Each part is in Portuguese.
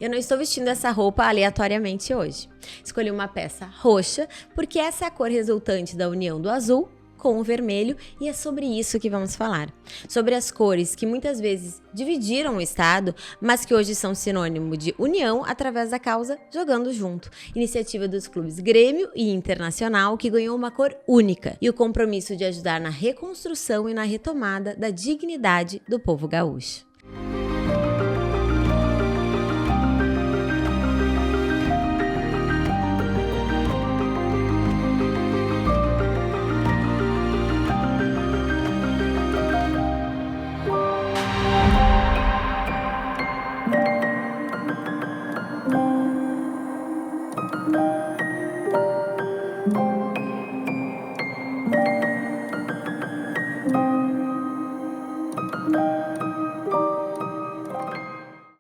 Eu não estou vestindo essa roupa aleatoriamente hoje. Escolhi uma peça roxa porque essa é a cor resultante da união do azul com o vermelho e é sobre isso que vamos falar. Sobre as cores que muitas vezes dividiram o Estado, mas que hoje são sinônimo de união através da causa Jogando Junto. Iniciativa dos clubes Grêmio e Internacional que ganhou uma cor única e o compromisso de ajudar na reconstrução e na retomada da dignidade do povo gaúcho.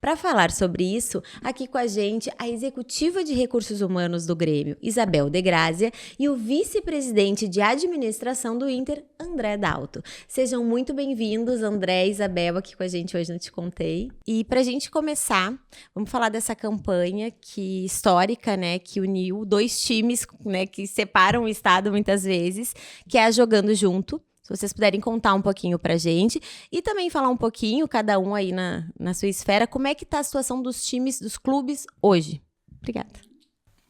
Para falar sobre isso, aqui com a gente a executiva de recursos humanos do Grêmio, Isabel de Grazia, e o vice-presidente de administração do Inter, André Dalto. Sejam muito bem-vindos, André e Isabel, aqui com a gente hoje no Te Contei. E para a gente começar, vamos falar dessa campanha histórica, né, que uniu dois times, né, que separam o estado muitas vezes, que é a Jogando Junto. Se vocês puderem contar um pouquinho pra gente e também falar um pouquinho, cada um aí na sua esfera, como é que tá a situação dos times, dos clubes hoje? Obrigada.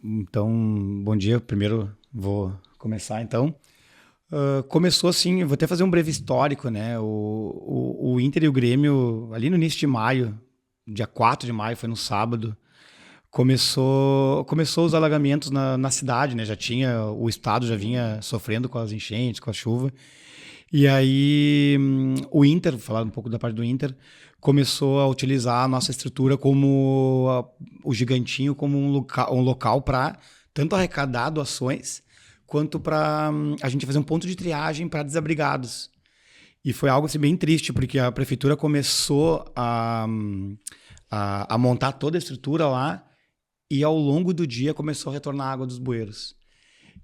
Então, bom dia. Primeiro vou começar, então. Começou assim, vou até fazer um breve histórico, né? O Inter e o Grêmio, ali no início de maio, dia 4 de maio, foi no sábado, começou os alagamentos na cidade, né? O estado já vinha sofrendo com as enchentes, com a chuva. E aí o Inter, vou falar um pouco da parte do Inter, começou a utilizar a nossa estrutura como o Gigantinho, como um local para tanto arrecadar doações, quanto para a gente fazer um ponto de triagem para desabrigados. E foi algo assim, bem triste, porque a prefeitura começou a montar toda a estrutura lá e ao longo do dia começou a retornar a água dos bueiros.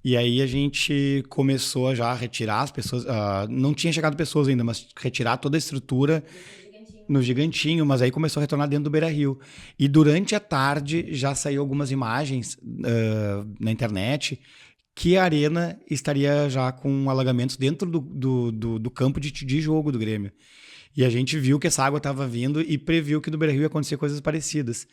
E aí a gente começou a já retirar as pessoas, não tinha chegado pessoas ainda, mas retirar toda a estrutura no Gigantinho, mas aí começou a retornar dentro do Beira-Rio. E durante a tarde já saiu algumas imagens na internet que a arena estaria já com alagamentos dentro do campo de jogo do Grêmio. E a gente viu que essa água estava vindo e previu que no Beira-Rio ia acontecer coisas parecidas.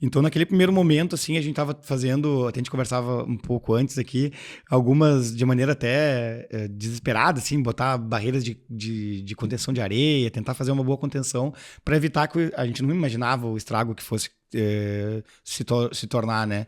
Então, naquele primeiro momento, assim, a gente estava fazendo, até a gente conversava um pouco antes aqui, algumas de maneira até desesperada, assim, botar barreiras de contenção de areia, tentar fazer uma boa contenção para evitar que a gente não imaginava o estrago que fosse se tornar, né?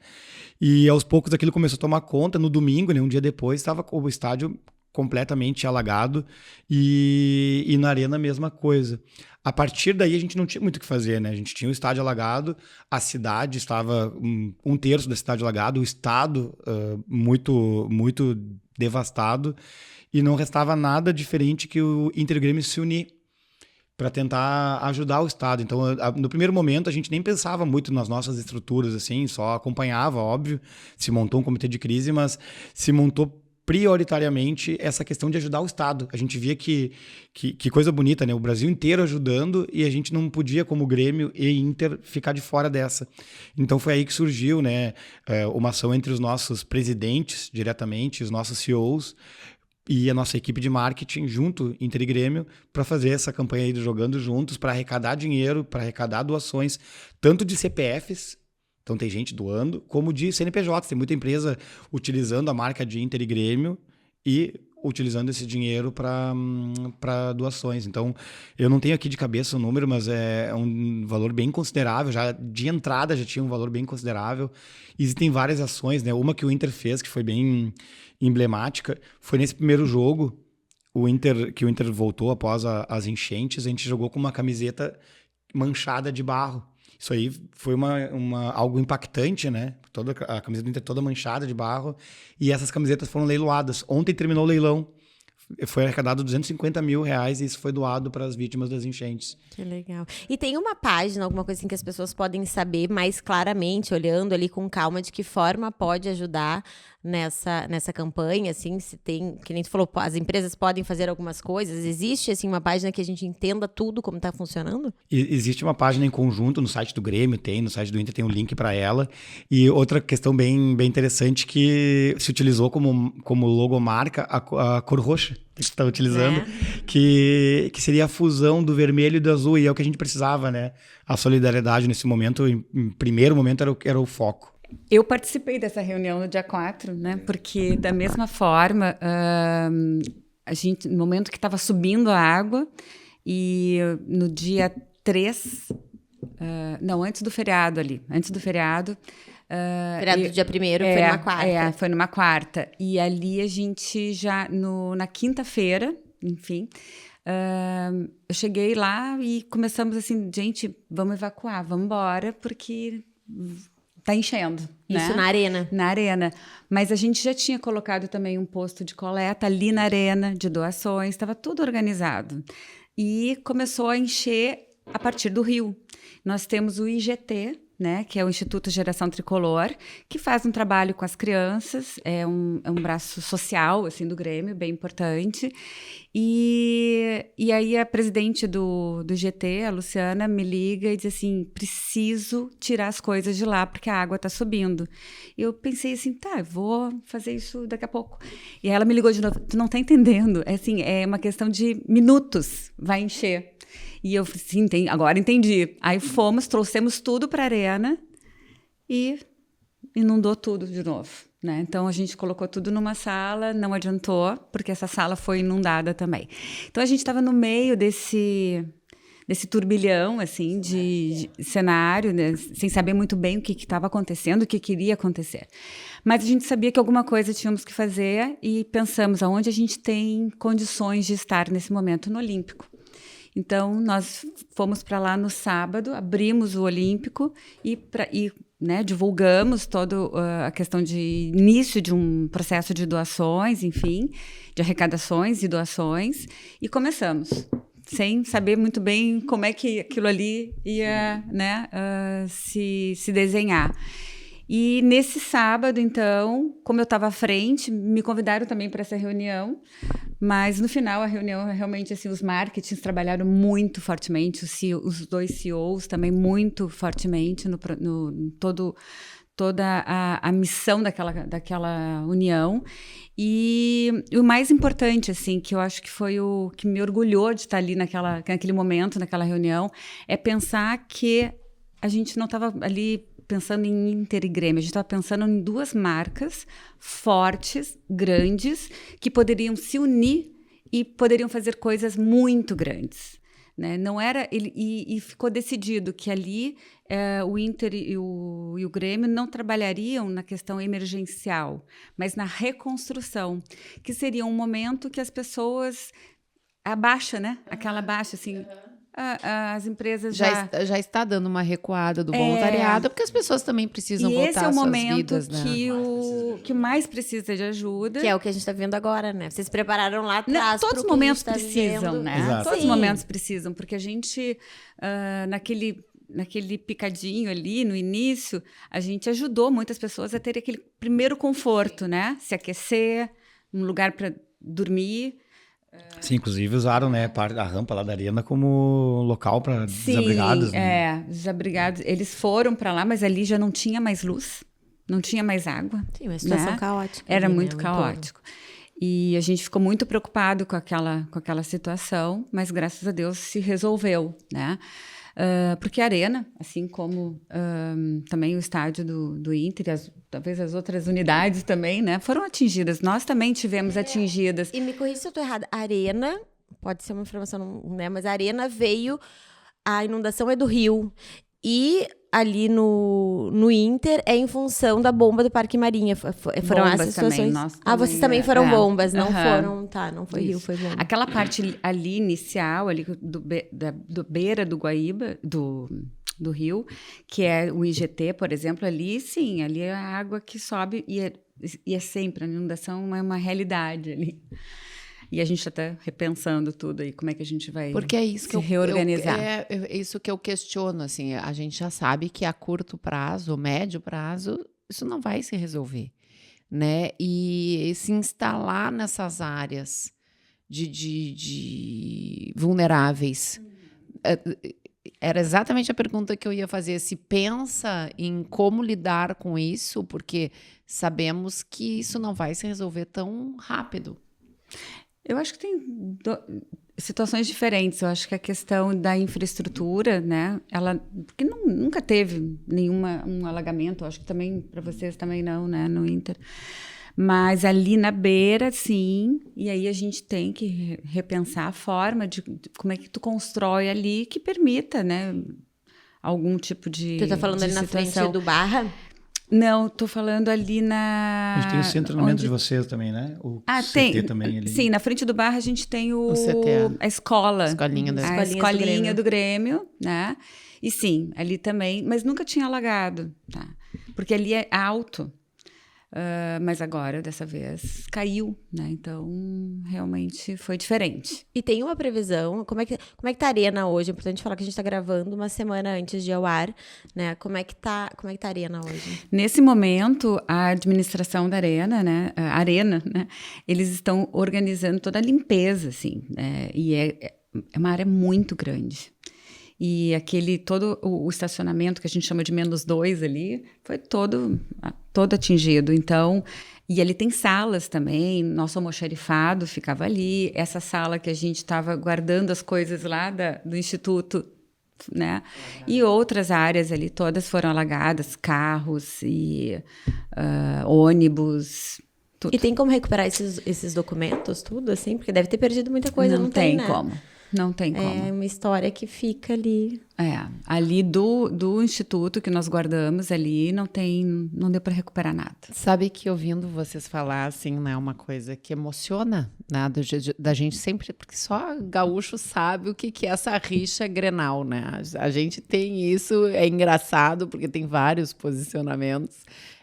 E aos poucos aquilo começou a tomar conta. No domingo, né, um dia depois, estava o estádio completamente alagado e na arena a mesma coisa. A partir daí a gente não tinha muito o que fazer, né? A gente tinha o estádio alagado, a cidade estava um terço da cidade alagado, o estado muito, muito devastado e não restava nada diferente que o Inter e o Grêmio se unir para tentar ajudar o estado. Então, no primeiro momento, a gente nem pensava muito nas nossas estruturas, assim, só acompanhava, óbvio, se montou um comitê de crise, mas se montou prioritariamente essa questão de ajudar o Estado. A gente via que coisa bonita, né? O Brasil inteiro ajudando e a gente não podia, como Grêmio e Inter, ficar de fora dessa. Então foi aí que surgiu, né, uma ação entre os nossos presidentes, diretamente, os nossos CEOs e a nossa equipe de marketing, junto, Inter e Grêmio, para fazer essa campanha aí de Jogando Juntos, para arrecadar dinheiro, para arrecadar doações, tanto de CPFs, então tem gente doando, como de CNPJ. Tem muita empresa utilizando a marca de Inter e Grêmio e utilizando esse dinheiro para doações. Então, eu não tenho aqui de cabeça o número, mas é um valor bem considerável. Já de entrada já tinha um valor bem considerável. Existem várias ações, né? Uma que o Inter fez, que foi bem emblemática, foi nesse primeiro jogo, que o Inter voltou após as enchentes, a gente jogou com uma camiseta manchada de barro. Isso aí foi algo impactante, né? Toda a camiseta do Inter toda manchada de barro. E essas camisetas foram leiloadas. Ontem terminou o leilão. foi arrecadado R$250 mil e isso foi doado para as vítimas das enchentes. Que legal. E tem uma página, alguma coisa assim que as pessoas podem saber mais claramente, olhando ali com calma, de que forma pode ajudar nessa campanha, assim, se tem, que nem tu falou, as empresas podem fazer algumas coisas, existe, assim, uma página que a gente entenda tudo como está funcionando? Existe uma página em conjunto no site do Grêmio, no site do Inter tem um link para ela, e outra questão bem interessante que se utilizou como logomarca a cor roxa que você está utilizando, que seria a fusão do vermelho e do azul, e é o que a gente precisava, né? A solidariedade nesse momento, em primeiro momento, era o foco. Eu participei dessa reunião no dia 4, né? Porque, da mesma forma, a gente, no momento que estava subindo a água, e no dia 3, antes do feriado. Feriado do dia 1º, foi numa quarta. Foi numa quarta. E ali a gente já, na quinta-feira, enfim, eu cheguei lá e começamos assim, gente, vamos evacuar, vamos embora, porque tá enchendo. Isso, né? na arena. Na arena. Mas a gente já tinha colocado também um posto de coleta ali na arena, de doações, estava tudo organizado. E começou a encher a partir do rio. Nós temos o IGT, né, que é o Instituto Geração Tricolor, que faz um trabalho com as crianças, é um braço social assim, do Grêmio, bem importante. E aí a presidente do IGT, a Luciana, me liga e diz assim, preciso tirar as coisas de lá, porque a água está subindo. Eu pensei assim, eu vou fazer isso daqui a pouco. E aí ela me ligou de novo, tu não está entendendo, é uma questão de minutos, vai encher. E eu falei, sim, agora entendi. Aí trouxemos tudo para a arena e inundou tudo de novo, né? Então, a gente colocou tudo numa sala, não adiantou, porque essa sala foi inundada também. Então, a gente estava no meio desse turbilhão, assim, de cenário, né? Sem saber muito bem o que estava acontecendo, o que queria acontecer. Mas a gente sabia que alguma coisa tínhamos que fazer e pensamos aonde a gente tem condições de estar nesse momento no Olímpico. Então, nós fomos para lá no sábado, abrimos o Olímpico e divulgamos toda a questão de início de um processo de doações, enfim, de arrecadações e doações, e começamos, sem saber muito bem como é que aquilo ali ia, né, se desenhar. E nesse sábado, então, como eu estava à frente, me convidaram também para essa reunião, mas no final a reunião, realmente, assim, os marketings trabalharam muito fortemente, os dois CEOs também muito fortemente toda a missão daquela união. E o mais importante, assim, que eu acho que foi o que me orgulhou de estar ali naquele momento, naquela reunião, é pensar que a gente não estava ali pensando em Inter e Grêmio, a gente estava pensando em duas marcas fortes, grandes, que poderiam se unir e poderiam fazer coisas muito grandes. Né? Não era, e ficou decidido que ali o Inter e o Grêmio não trabalhariam na questão emergencial, mas na reconstrução, que seria um momento que as pessoas abaixa, né? Aquela baixa, assim... As empresas já está dando uma recuada do voluntariado, porque as pessoas também precisam voltar às suas vidas. E esse é o momento que mais precisa de ajuda. Que é o que a gente está vendo agora, né? Vocês prepararam lá atrás. Todos os momentos precisam, né? Exato. Todos os momentos precisam, porque a gente, naquele picadinho ali, no início, a gente ajudou muitas pessoas a ter aquele primeiro conforto, né? Se aquecer, um lugar para dormir. Sim, inclusive usaram, né, a rampa lá da arena como local para desabrigados. Né? Desabrigados. Eles foram para lá, mas ali já não tinha mais luz, não tinha mais água. Sim, uma situação caótica. Era muito caótico. E a gente ficou muito preocupado com aquela situação, mas graças a Deus se resolveu, né? Porque a arena, assim como também o estádio do Inter, talvez as outras unidades também, né, foram atingidas. Nós também tivemos atingidas. E me corrija se eu estou errada. A arena, pode ser uma informação, né, mas a arena veio, a inundação é do rio. E ali no Inter é em função da bomba do Parque Marinha. Foram bombas essas situações? Também, vocês também foram bombas, não foram... Tá, não foi rio, foi bomba. Aquela parte ali inicial, ali do beira do Guaíba, do rio, que é o IGT, por exemplo, ali sim, ali é a água que sobe e é sempre, a inundação é uma realidade ali. E a gente está repensando tudo aí, como é que a gente vai Porque é isso se reorganizar. É isso que eu questiono, assim, a gente já sabe que a curto prazo, médio prazo, isso não vai se resolver, né? E se instalar nessas áreas de vulneráveis. Era exatamente a pergunta que eu ia fazer. Se pensa em como lidar com isso, porque sabemos que isso não vai se resolver tão rápido. Eu acho que tem situações diferentes. Eu acho que a questão da infraestrutura, né? Porque nunca teve um alagamento. Eu acho que também para vocês também não, né? No Inter. Mas ali na beira, sim, e aí a gente tem que repensar a forma de como é que tu constrói ali que permita, né, algum tipo de Tu tá falando ali situação. na frente do Barra? Não, tô falando ali na... A gente tem o centro de treinamento de vocês também, né? O CT também ali. Sim, na frente do Barra a gente tem o CT, a escola. A escolinha do Grêmio, né? E sim, ali também, mas nunca tinha alagado, tá? Porque ali é alto. Mas agora, dessa vez, caiu, né? Então, realmente foi diferente. E tem uma previsão, como é que tá a Arena hoje? É importante falar que a gente tá gravando uma semana antes de ir ao ar, né? Como é que tá a Arena hoje? Nesse momento, a administração da Arena, né? A Arena, né? Eles estão organizando toda a limpeza, assim, né? E é uma área muito grande. E todo o estacionamento que a gente chama de -2 ali, foi todo atingido. Então, e ali tem salas também, nosso almoxarifado ficava ali, essa sala que a gente estava guardando as coisas lá do Instituto, né? E outras áreas ali, todas foram alagadas, carros e ônibus, tudo. E tem como recuperar esses documentos, tudo assim? Porque deve ter perdido muita coisa, não tem, né? Como. Não tem como. É uma história que fica ali. Ali do instituto que nós guardamos ali, não deu para recuperar nada. Sabe que ouvindo vocês falar, assim, né, uma coisa que emociona, né, da gente sempre, porque só gaúcho sabe o que é essa rixa Grenal, né? A gente tem isso, é engraçado, porque tem vários posicionamentos.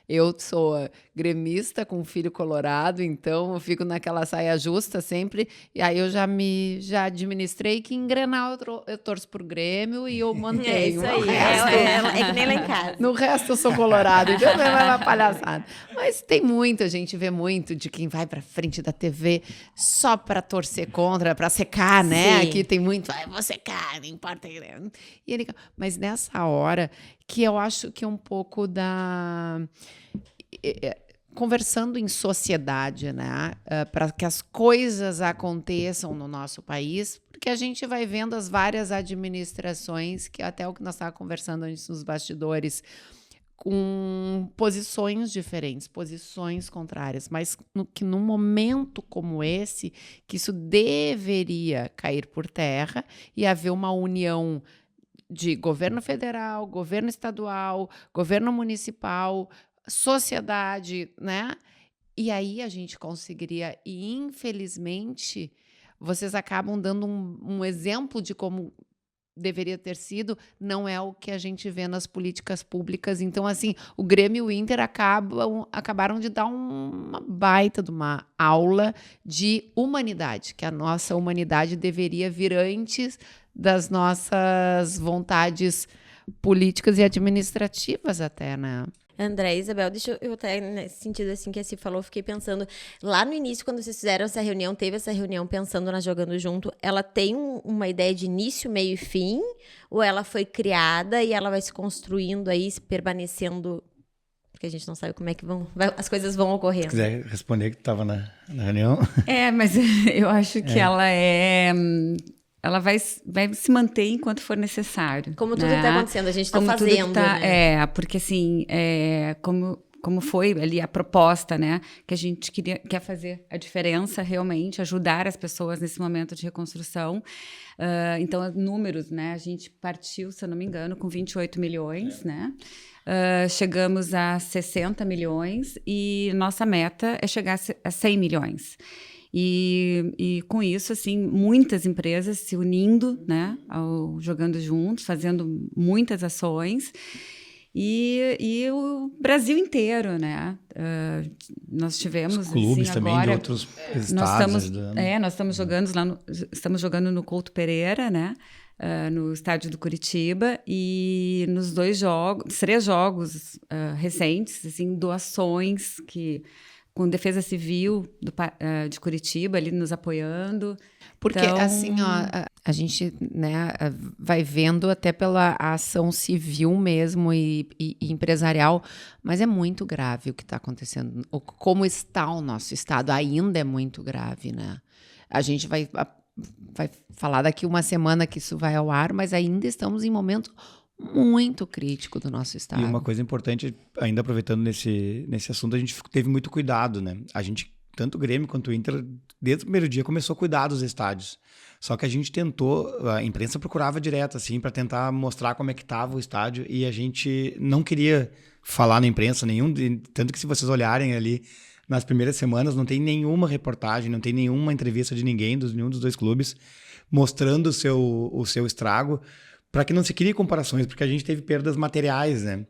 Eu sou gremista com filho colorado, então eu fico naquela saia justa sempre. E aí eu já administrei que em Grenal eu torço pro Grêmio e eu mantenho. É isso aí. É que nem lá em casa. No resto eu sou colorado, então é uma palhaçada. Mas tem a gente vê muito de quem vai pra frente da TV só pra torcer contra, pra secar, né? Sim. Aqui tem muito, vou secar, não importa. Mas nessa hora que eu acho que é um pouco conversando em sociedade, né, para que as coisas aconteçam no nosso país, porque a gente vai vendo as várias administrações, que até o que nós estávamos conversando antes nos bastidores, com posições diferentes, posições contrárias, mas que num momento como esse, que isso deveria cair por terra e haver uma união de governo federal, governo estadual, governo municipal, sociedade, né? E aí a gente conseguiria, e infelizmente, vocês acabam dando um exemplo de como deveria ter sido, não é o que a gente vê nas políticas públicas. Então, assim, o Grêmio e o Inter acabaram de dar uma baita de uma aula de humanidade, que a nossa humanidade deveria vir antes das nossas vontades políticas e administrativas até, né? André, Isabel, deixa eu até, nesse sentido assim que a Ci falou, fiquei pensando, lá no início, quando vocês fizeram essa reunião, teve essa reunião pensando na Jogando Junto, ela tem uma ideia de início, meio e fim, ou ela foi criada e ela vai se construindo aí, se permanecendo, porque a gente não sabe como é que as coisas vão ocorrendo. Se quiser responder que estava na reunião. Mas eu acho que ela vai se manter enquanto for necessário. Como tudo que está acontecendo, a gente está fazendo, né? Porque assim, como foi ali a proposta, né? Que a gente quer fazer a diferença realmente, ajudar as pessoas nesse momento de reconstrução. Então, números, né? A gente partiu, se eu não me engano, com 28 milhões, né? Chegamos a 60 milhões e nossa meta é chegar a 100 milhões. E com isso, assim, muitas empresas se unindo, né, Jogando Juntos, fazendo muitas ações. e o Brasil inteiro, né? Nós tivemos Os clubes assim, também agora, de outros estados. nós estamos jogando estamos jogando no Couto Pereira, né? No estádio do Curitiba, e nos 3 jogos recentes, assim, doações com Defesa Civil de Curitiba ali nos apoiando. Porque, então, assim, ó, a gente, né, vai vendo até pela ação civil mesmo e empresarial, mas é muito grave o que está acontecendo. Como está o nosso estado ainda é muito grave, né? A gente vai falar daqui uma semana que isso vai ao ar, mas ainda estamos em momento muito crítico do nosso estado. E uma coisa importante, ainda aproveitando nesse assunto, a gente teve muito cuidado, né? A gente, tanto o Grêmio quanto o Inter, desde o primeiro dia começou a cuidar dos estádios. Só que a gente tentou, a imprensa procurava direto, assim, para tentar mostrar como é que estava o estádio, e a gente não queria falar na imprensa tanto que se vocês olharem ali nas primeiras semanas, não tem nenhuma reportagem, não tem nenhuma entrevista de ninguém, nenhum dos 2 clubes, mostrando o seu estrago, para que não se crie comparações, porque a gente teve perdas materiais, né?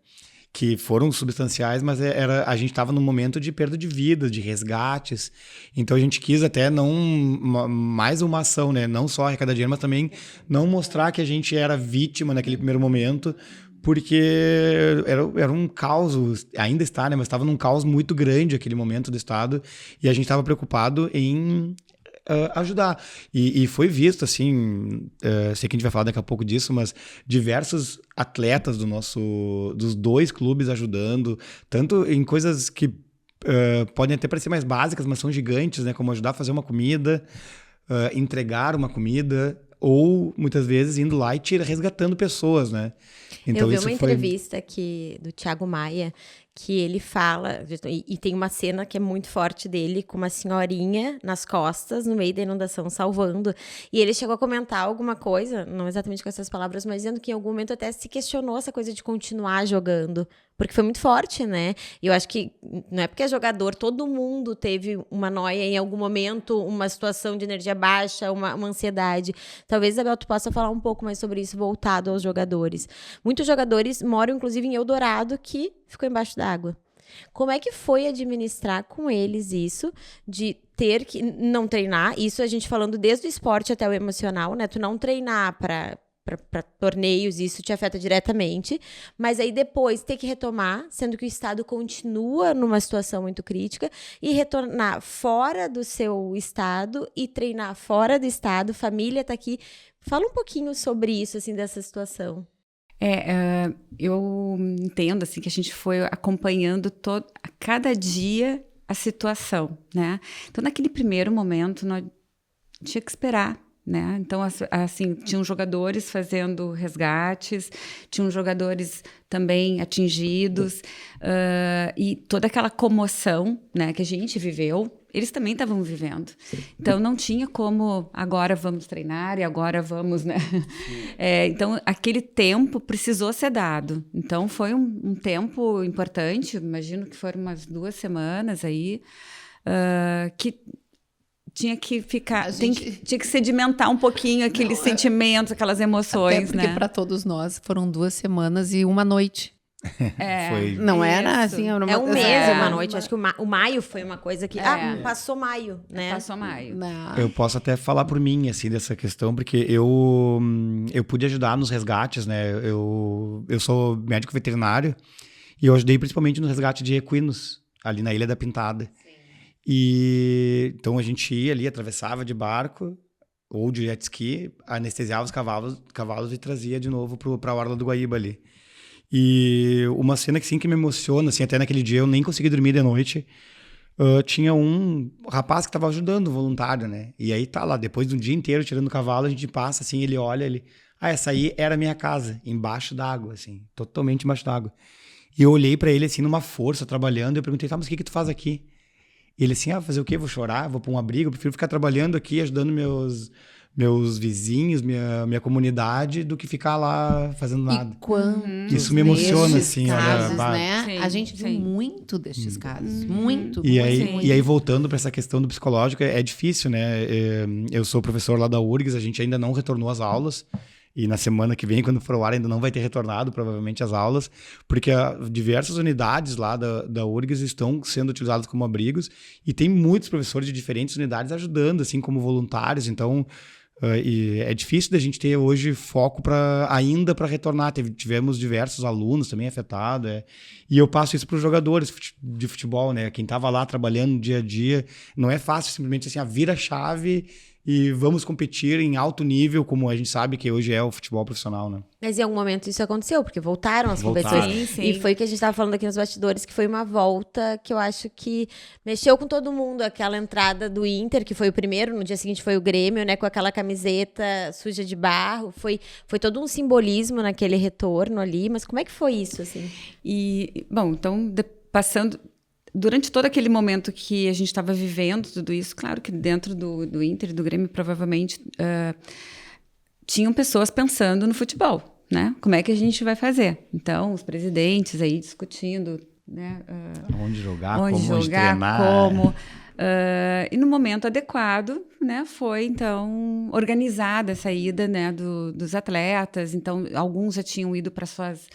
Que foram substanciais, mas a gente estava num momento de perda de vidas, de resgates. Então a gente quis até mais uma ação, né? Não só arrecadar dinheiro, mas também não mostrar que a gente era vítima naquele primeiro momento, porque era um caos, ainda está, né? Mas estava num caos muito grande aquele momento do Estado, e a gente estava preocupado em ajudar. E foi visto, assim, sei que a gente vai falar daqui a pouco disso, mas diversos atletas dos 2 clubes ajudando, tanto em coisas que podem até parecer mais básicas, mas são gigantes, né? Como ajudar a fazer uma comida, entregar uma comida, ou muitas vezes indo lá e resgatando pessoas, né? Então, eu vi isso uma entrevista aqui do Thiago Maia, que ele fala, e tem uma cena que é muito forte dele, com uma senhorinha nas costas, no meio da inundação, salvando. E ele chegou a comentar alguma coisa, não exatamente com essas palavras, mas dizendo que em algum momento até se questionou essa coisa de continuar jogando, porque foi muito forte, né? E eu acho que não é porque é jogador, todo mundo teve uma noia em algum momento, uma situação de energia baixa, uma ansiedade. Talvez, Isabel, tu possa falar um pouco mais sobre isso, voltado aos jogadores. Muitos jogadores moram, inclusive, em Eldorado, que ficou embaixo d'água. Como é que foi administrar com eles isso, de ter que não treinar, isso a gente falando desde o esporte até o emocional, né? Tu não treinar para torneios, isso te afeta diretamente, mas aí depois ter que retomar, sendo que o estado continua numa situação muito crítica, e retornar fora do seu estado e treinar fora do estado, família tá aqui. Fala um pouquinho sobre isso, assim, dessa situação. Eu entendo, assim, que a gente foi acompanhando a cada dia a situação, né? Então, naquele primeiro momento, nós tinha que esperar, né? Então, assim, tinham jogadores fazendo resgates, tinham jogadores também atingidos, e toda aquela comoção, né, que a gente viveu, eles também estavam vivendo. Então, não tinha como, agora vamos treinar e agora vamos, né? Então, aquele tempo precisou ser dado. Então, foi um tempo importante, imagino que foram umas 2 semanas aí, que tinha que ficar, tinha que sedimentar um pouquinho aqueles sentimentos, aquelas emoções, até porque né? para todos nós foram 2 semanas e uma noite. Não era isso. assim, era É um mês e uma noite. Acho que o maio foi uma coisa que... passou maio, né? Passou maio. Eu posso até falar por mim, assim, dessa questão, porque eu pude ajudar nos resgates, né? Eu sou médico veterinário e eu ajudei principalmente no resgate de equinos, ali na Ilha da Pintada. E então a gente ia ali, atravessava de barco ou de jet ski, anestesiava os cavalos e trazia de novo para a orla do Guaíba ali. E uma cena que sim que me emociona, assim, até naquele dia eu nem consegui dormir de noite. Tinha um rapaz que estava ajudando, voluntário, né? E aí tá lá, depois de um dia inteiro tirando o cavalo, a gente passa assim, ele olha ali, essa aí era a minha casa, embaixo d'água, assim, totalmente embaixo d'água. E eu olhei para ele assim numa força, trabalhando, e eu perguntei, mas o que tu faz aqui? E ele assim, fazer o quê? Vou chorar? Vou pra um abrigo? Eu prefiro ficar trabalhando aqui, ajudando meus vizinhos, minha comunidade, do que ficar lá fazendo nada. E quantos isso me emociona, assim, casos, olha, né? Sim, a gente viu muito destes casos. Muito. E aí, voltando para essa questão do psicológico, é difícil, né? Eu sou professor lá da URGS, a gente ainda não retornou às aulas. E na semana que vem, quando for ao ar, ainda não vai ter retornado, provavelmente, as aulas, porque diversas unidades lá da URGS estão sendo utilizadas como abrigos e tem muitos professores de diferentes unidades ajudando, assim, como voluntários. Então, e é difícil da gente ter hoje foco ainda para retornar. Tivemos diversos alunos também afetados. E eu passo isso para os jogadores de futebol, né? Quem estava lá trabalhando no dia a dia. Não é fácil simplesmente assim, vira a chave e vamos competir em alto nível, como a gente sabe que hoje é o futebol profissional, né? Mas em algum momento isso aconteceu, porque voltaram as competições. Sim. E foi o que a gente estava falando aqui nos bastidores, que foi uma volta que eu acho que mexeu com todo mundo. Aquela entrada do Inter, que foi o primeiro, no dia seguinte foi o Grêmio, né? Com aquela camiseta suja de barro. Foi todo um simbolismo naquele retorno ali. Mas como é que foi isso, assim? E, bom, então, passando... Durante todo aquele momento que a gente estava vivendo tudo isso, claro que dentro do Inter e do Grêmio, provavelmente, tinham pessoas pensando no futebol, né? Como é que a gente vai fazer? Então, os presidentes aí discutindo, né? Onde jogar, onde treinar. como... e no momento adequado, né, foi então organizada essa ida, né, dos atletas. Então, alguns já tinham ido para suas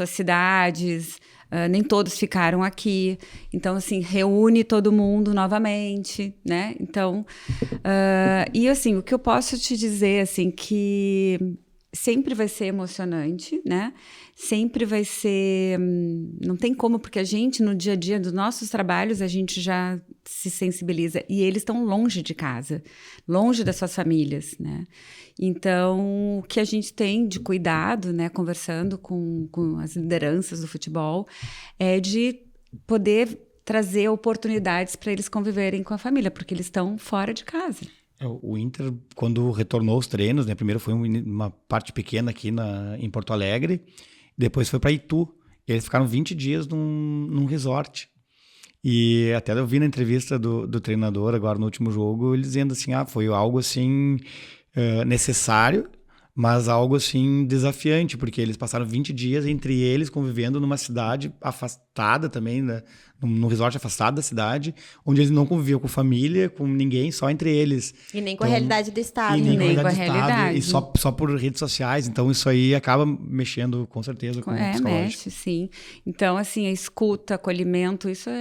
cidades, nem todos ficaram aqui. Então, assim, reúne todo mundo novamente, né? Então, e assim, o que eu posso te dizer, assim, que sempre vai ser emocionante, né? Sempre vai ser... Não tem como, porque a gente, no dia a dia dos nossos trabalhos, a gente já se sensibiliza. E eles estão longe de casa, longe das suas famílias, né? Então, o que a gente tem de cuidado, né? Conversando com as lideranças do futebol, é de poder trazer oportunidades para eles conviverem com a família, porque eles estão fora de casa. O Inter, quando retornou os treinos, né? Primeiro foi uma parte pequena aqui em Porto Alegre, depois foi para Itu. E eles ficaram 20 dias num resort. E até eu vi na entrevista do treinador agora no último jogo, ele dizendo assim, foi algo assim necessário, mas algo assim desafiante, porque eles passaram 20 dias entre eles convivendo numa cidade afastada também, né? Num resort afastado da cidade, onde eles não conviviam com família, com ninguém, só entre eles. E nem com a realidade do Estado. E nem com a realidade. Estado, e só por redes sociais. Então, isso aí acaba mexendo, com certeza, com o psicológico. Mexe, sim. Então, assim, a escuta, acolhimento, isso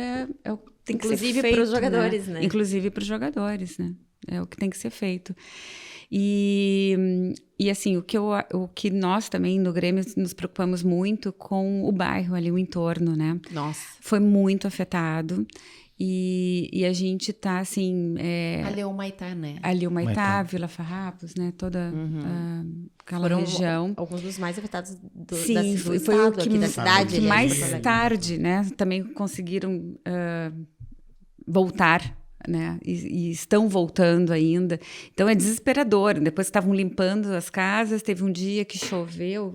tem que ser feito. Inclusive para os jogadores, né? Inclusive para os jogadores, né? É o que tem que ser feito. E assim, o que nós também no Grêmio nos preocupamos muito com o bairro ali, o entorno, né? Nossa. Foi muito afetado. E a gente tá, assim... Ali é o Maitá, né? Ali o Maitá, Vila Farrapos, né? Toda aquela região. Alguns dos mais afetados do Sim, do foi estado, o que, aqui da cidade. que mais tarde, né? Também conseguiram voltar, né? E estão voltando ainda. Então é desesperador. Depois que estavam limpando as casas, teve um dia que choveu.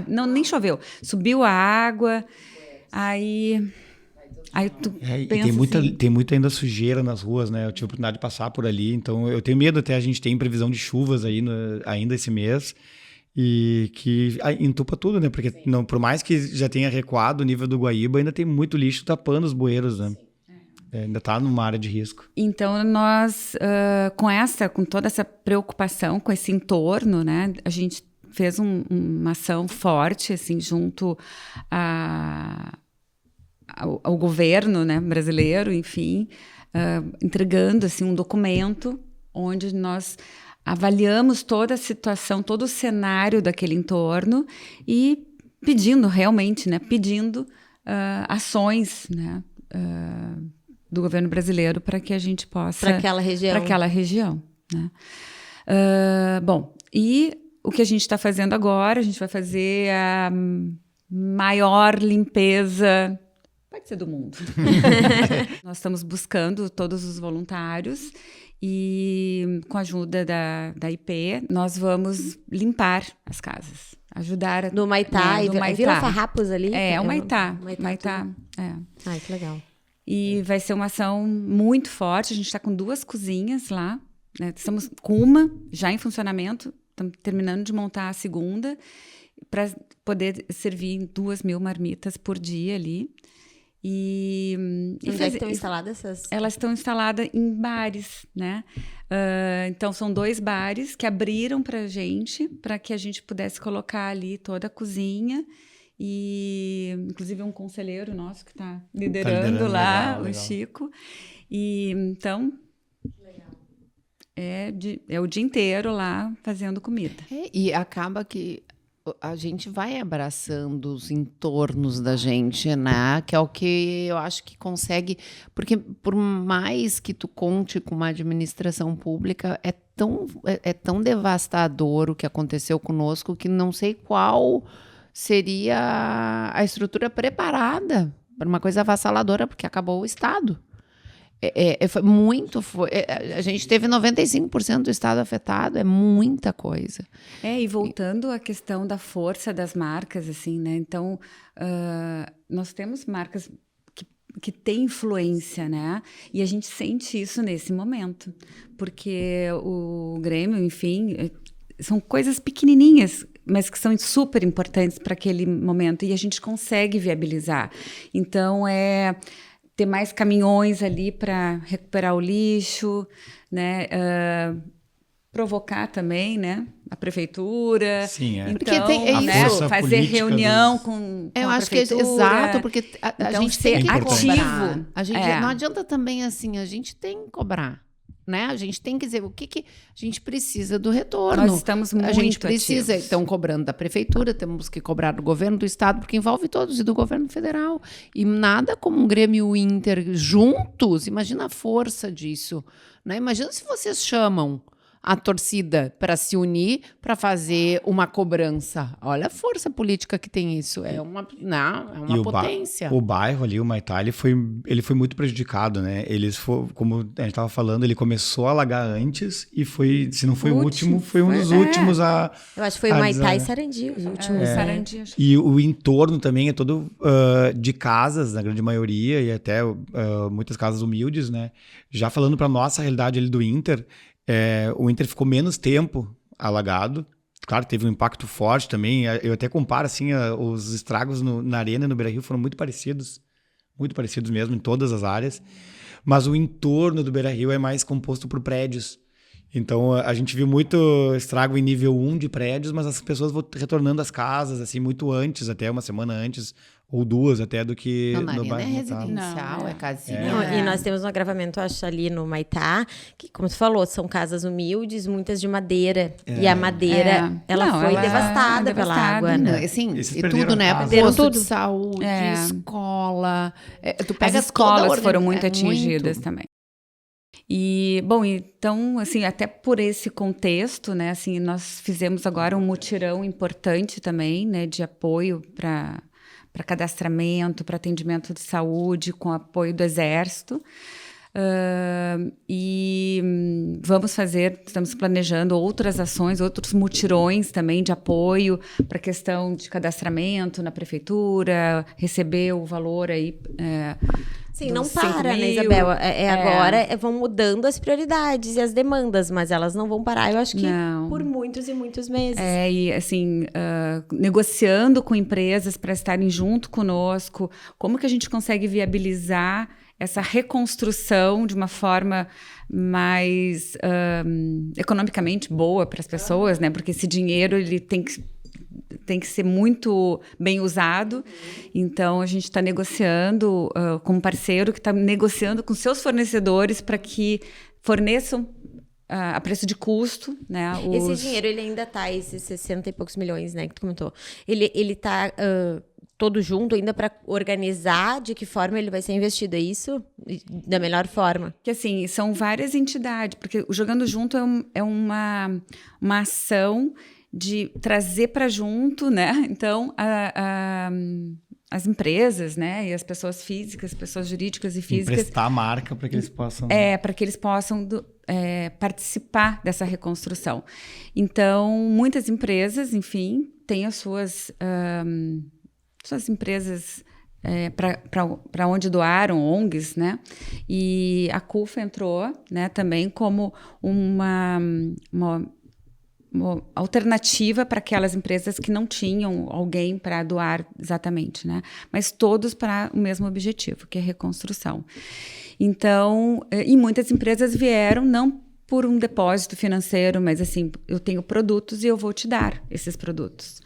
Não, nem choveu. Subiu a água. Aí tu pensa tem muita ainda sujeira nas ruas, né? Eu tive a oportunidade de passar por ali, então eu tenho medo até, a gente tem previsão de chuvas aí ainda esse mês, e que entupa tudo, né? Porque não, por mais que já tenha recuado o nível do Guaíba, ainda tem muito lixo tapando os bueiros, né? Ainda está numa área de risco. Então, nós, com toda essa preocupação com esse entorno, né? A gente fez uma ação forte, assim, junto ao governo, né, brasileiro, enfim, entregando assim, um documento onde nós avaliamos toda a situação, todo o cenário daquele entorno e pedindo realmente, né, ações, né, do governo brasileiro para que a gente possa... Para aquela região. Para aquela região, né. Bom, e o que a gente está fazendo agora, a gente vai fazer a maior limpeza... Pode ser do mundo. Nós estamos buscando todos os voluntários e, com a ajuda da IP, nós vamos limpar as casas, ajudar... Do Maitá, Vila Farrapos ali? O Maitá. Maitá. Ai, que legal. E vai ser uma ação muito forte, a gente está com 2 cozinhas lá, né? Estamos com uma já em funcionamento, estamos terminando de montar a segunda, para poder servir 2.000 marmitas por dia ali. E Onde é que estão instaladas essas? Elas estão instaladas em bares, né? Então, são 2 bares que abriram para que a gente pudesse colocar ali toda a cozinha. E, inclusive, um conselheiro nosso que está liderando lá, legal. o Chico. E, então, é o dia inteiro lá fazendo comida. E acaba que a gente vai abraçando os entornos da gente, né? Que é o que eu acho que consegue... Porque por mais que tu conte com uma administração pública, é tão devastador o que aconteceu conosco que não sei qual seria a estrutura preparada para uma coisa avassaladora, porque acabou o Estado. A gente teve 95% do Estado afetado, é muita coisa. E voltando à questão da força das marcas, assim, né? Então, nós temos marcas que têm influência, né? E a gente sente isso nesse momento, porque o Grêmio, enfim, são coisas pequenininhas, mas que são super importantes para aquele momento, e a gente consegue viabilizar. Então, ter mais caminhões ali para recuperar o lixo, né? Provocar também, né? A prefeitura. Sim, Então, Porque tem né? força Fazer política reunião com Eu a acho que é prefeitura. exato, porque a Então, gente ser tem que ativo. cobrar. A gente, não adianta também assim, a gente tem que cobrar. Né? A gente tem que dizer o que a gente precisa do retorno. Nós estamos muito A gente precisa, ativos. estão cobrando da prefeitura, temos que cobrar do governo do estado, porque envolve todos, e do governo federal. E nada como um Grêmio e o Inter juntos, imagina a força disso. Né? Imagina se vocês chamam a torcida para se unir para fazer uma cobrança. Olha a força política que tem isso. É uma potência. O bairro ali, o Maitá, ele foi muito prejudicado, né? Como a gente estava falando, ele começou a alagar antes e foi, se não foi o último, foi um dos últimos a... Eu acho que foi o Maitá e Sarandi, os últimos. Sarandi, acho. E o entorno também é todo de casas, na grande maioria, e até muitas casas humildes, né? Já falando para nossa realidade ali do Inter, o Inter ficou menos tempo alagado. Claro, teve um impacto forte também. Eu até comparo, assim, os estragos na Arena e no Beira-Rio foram muito parecidos mesmo, em todas as áreas. Mas o entorno do Beira-Rio é mais composto por prédios. Então, a gente viu muito estrago em nível 1 de prédios, mas as pessoas vão retornando às casas, assim, muito antes, até uma semana antes, ou 2 até, do que Não, na no Arena bairro. é Natal. residencial, Não, é casinha. Não, e nós temos um agravamento, acho, ali no Maitá, que, como tu falou, são casas humildes, muitas de madeira. E a madeira, ela foi devastada pela água, Não, né? assim, Esses e perderam tudo, né? casa. Perderam Posto tudo. de saúde, escola. Tu As pega escolas foram muito muito atingidas também. E, bom, então, assim, até por esse contexto, né, assim, nós fizemos agora um mutirão importante também, né, de apoio para cadastramento, para atendimento de saúde, com apoio do Exército. Estamos planejando outras ações, outros mutirões também de apoio para a questão de cadastramento na prefeitura, receber o valor aí. Sim, não para, né, Isabel? Agora vão mudando as prioridades e as demandas, mas elas não vão parar, eu acho que por muitos e muitos meses. E assim, negociando com empresas para estarem junto conosco, como que a gente consegue viabilizar essa reconstrução de uma forma mais economicamente boa para as pessoas, né? Porque esse dinheiro ele tem que ser muito bem usado. Então, a gente está negociando com um parceiro que está negociando com seus fornecedores para que forneçam a preço de custo, né? Esse dinheiro, ele ainda está, esses 60 e poucos milhões, né, que tu comentou, ele está todo junto ainda para organizar de que forma ele vai ser investido, é isso? Da melhor forma? Que assim, são várias entidades, porque o Jogando Junto é uma ação de trazer para junto, né? Então, as empresas, né? E as pessoas físicas, pessoas jurídicas e físicas. Emprestar a marca para que eles possam... Para que eles possam participar dessa reconstrução. Então, muitas empresas, enfim, têm as suas empresas para onde doaram, ONGs, né? E a CUFA entrou, né, também como alternativa para aquelas empresas que não tinham alguém para doar exatamente, né? Mas todos para o mesmo objetivo, que é reconstrução. Então, e muitas empresas vieram não por um depósito financeiro, mas assim, eu tenho produtos e eu vou te dar esses produtos,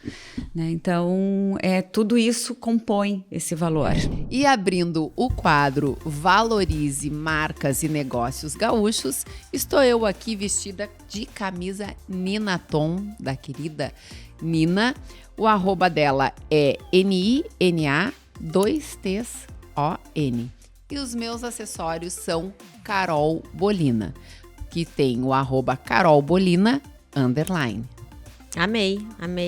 né? Então, tudo isso compõe esse valor. E abrindo o quadro Valorize Marcas e Negócios Gaúchos, estou eu aqui vestida de camisa Ninaton, da querida Nina. O arroba dela é NINA 2TON. E os meus acessórios são Carol Bolina, que tem o arroba Carol Bolina _. Amei.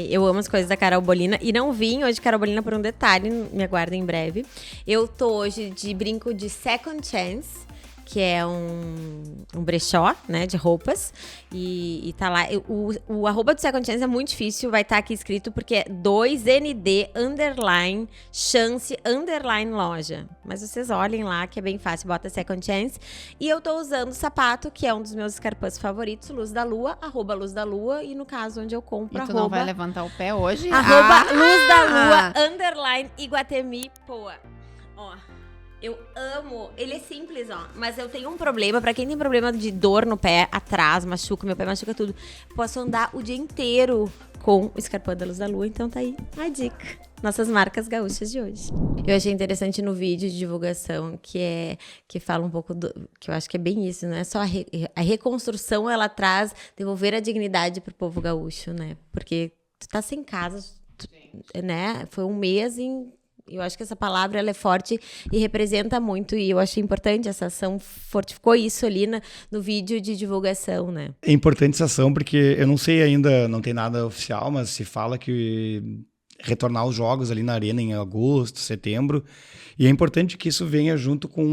Eu amo as coisas da Carol Bolina. E não vim hoje de Carol Bolina por um detalhe, me aguardem em breve. Eu tô hoje de brinco de Second Chance, que é um brechó, né, de roupas. E tá lá. O arroba do Second Chance é muito difícil, vai estar aqui escrito porque é 2ND _chance _loja. Mas vocês olhem lá que é bem fácil, bota Second Chance. E eu tô usando o sapato, que é um dos meus escarpãs favoritos, Luz da Lua, arroba Luz da Lua. E no caso onde eu compro, E tu não vai levantar o pé hoje? Arroba Luz da Lua _Iguatemi Poa. Ó. Eu amo, ele é simples, ó, mas eu tenho um problema, pra quem tem problema de dor no pé, atrás, machuca, meu pé machuca tudo, posso andar o dia inteiro com o escarpão da Luz da Lua, então tá aí a dica. Nossas marcas gaúchas de hoje. Eu achei interessante no vídeo de divulgação que fala um pouco que eu acho que é bem isso, não é só a reconstrução, ela traz devolver a dignidade pro povo gaúcho, né? Porque tu tá sem casa, né? Foi um mês em... Eu acho que essa palavra ela é forte e representa muito, e eu achei importante essa ação, fortificou isso ali no vídeo de divulgação, né? É importante essa ação porque eu não sei ainda, não tem nada oficial, mas se fala que retornar os jogos ali na arena em agosto, setembro, e é importante que isso venha junto com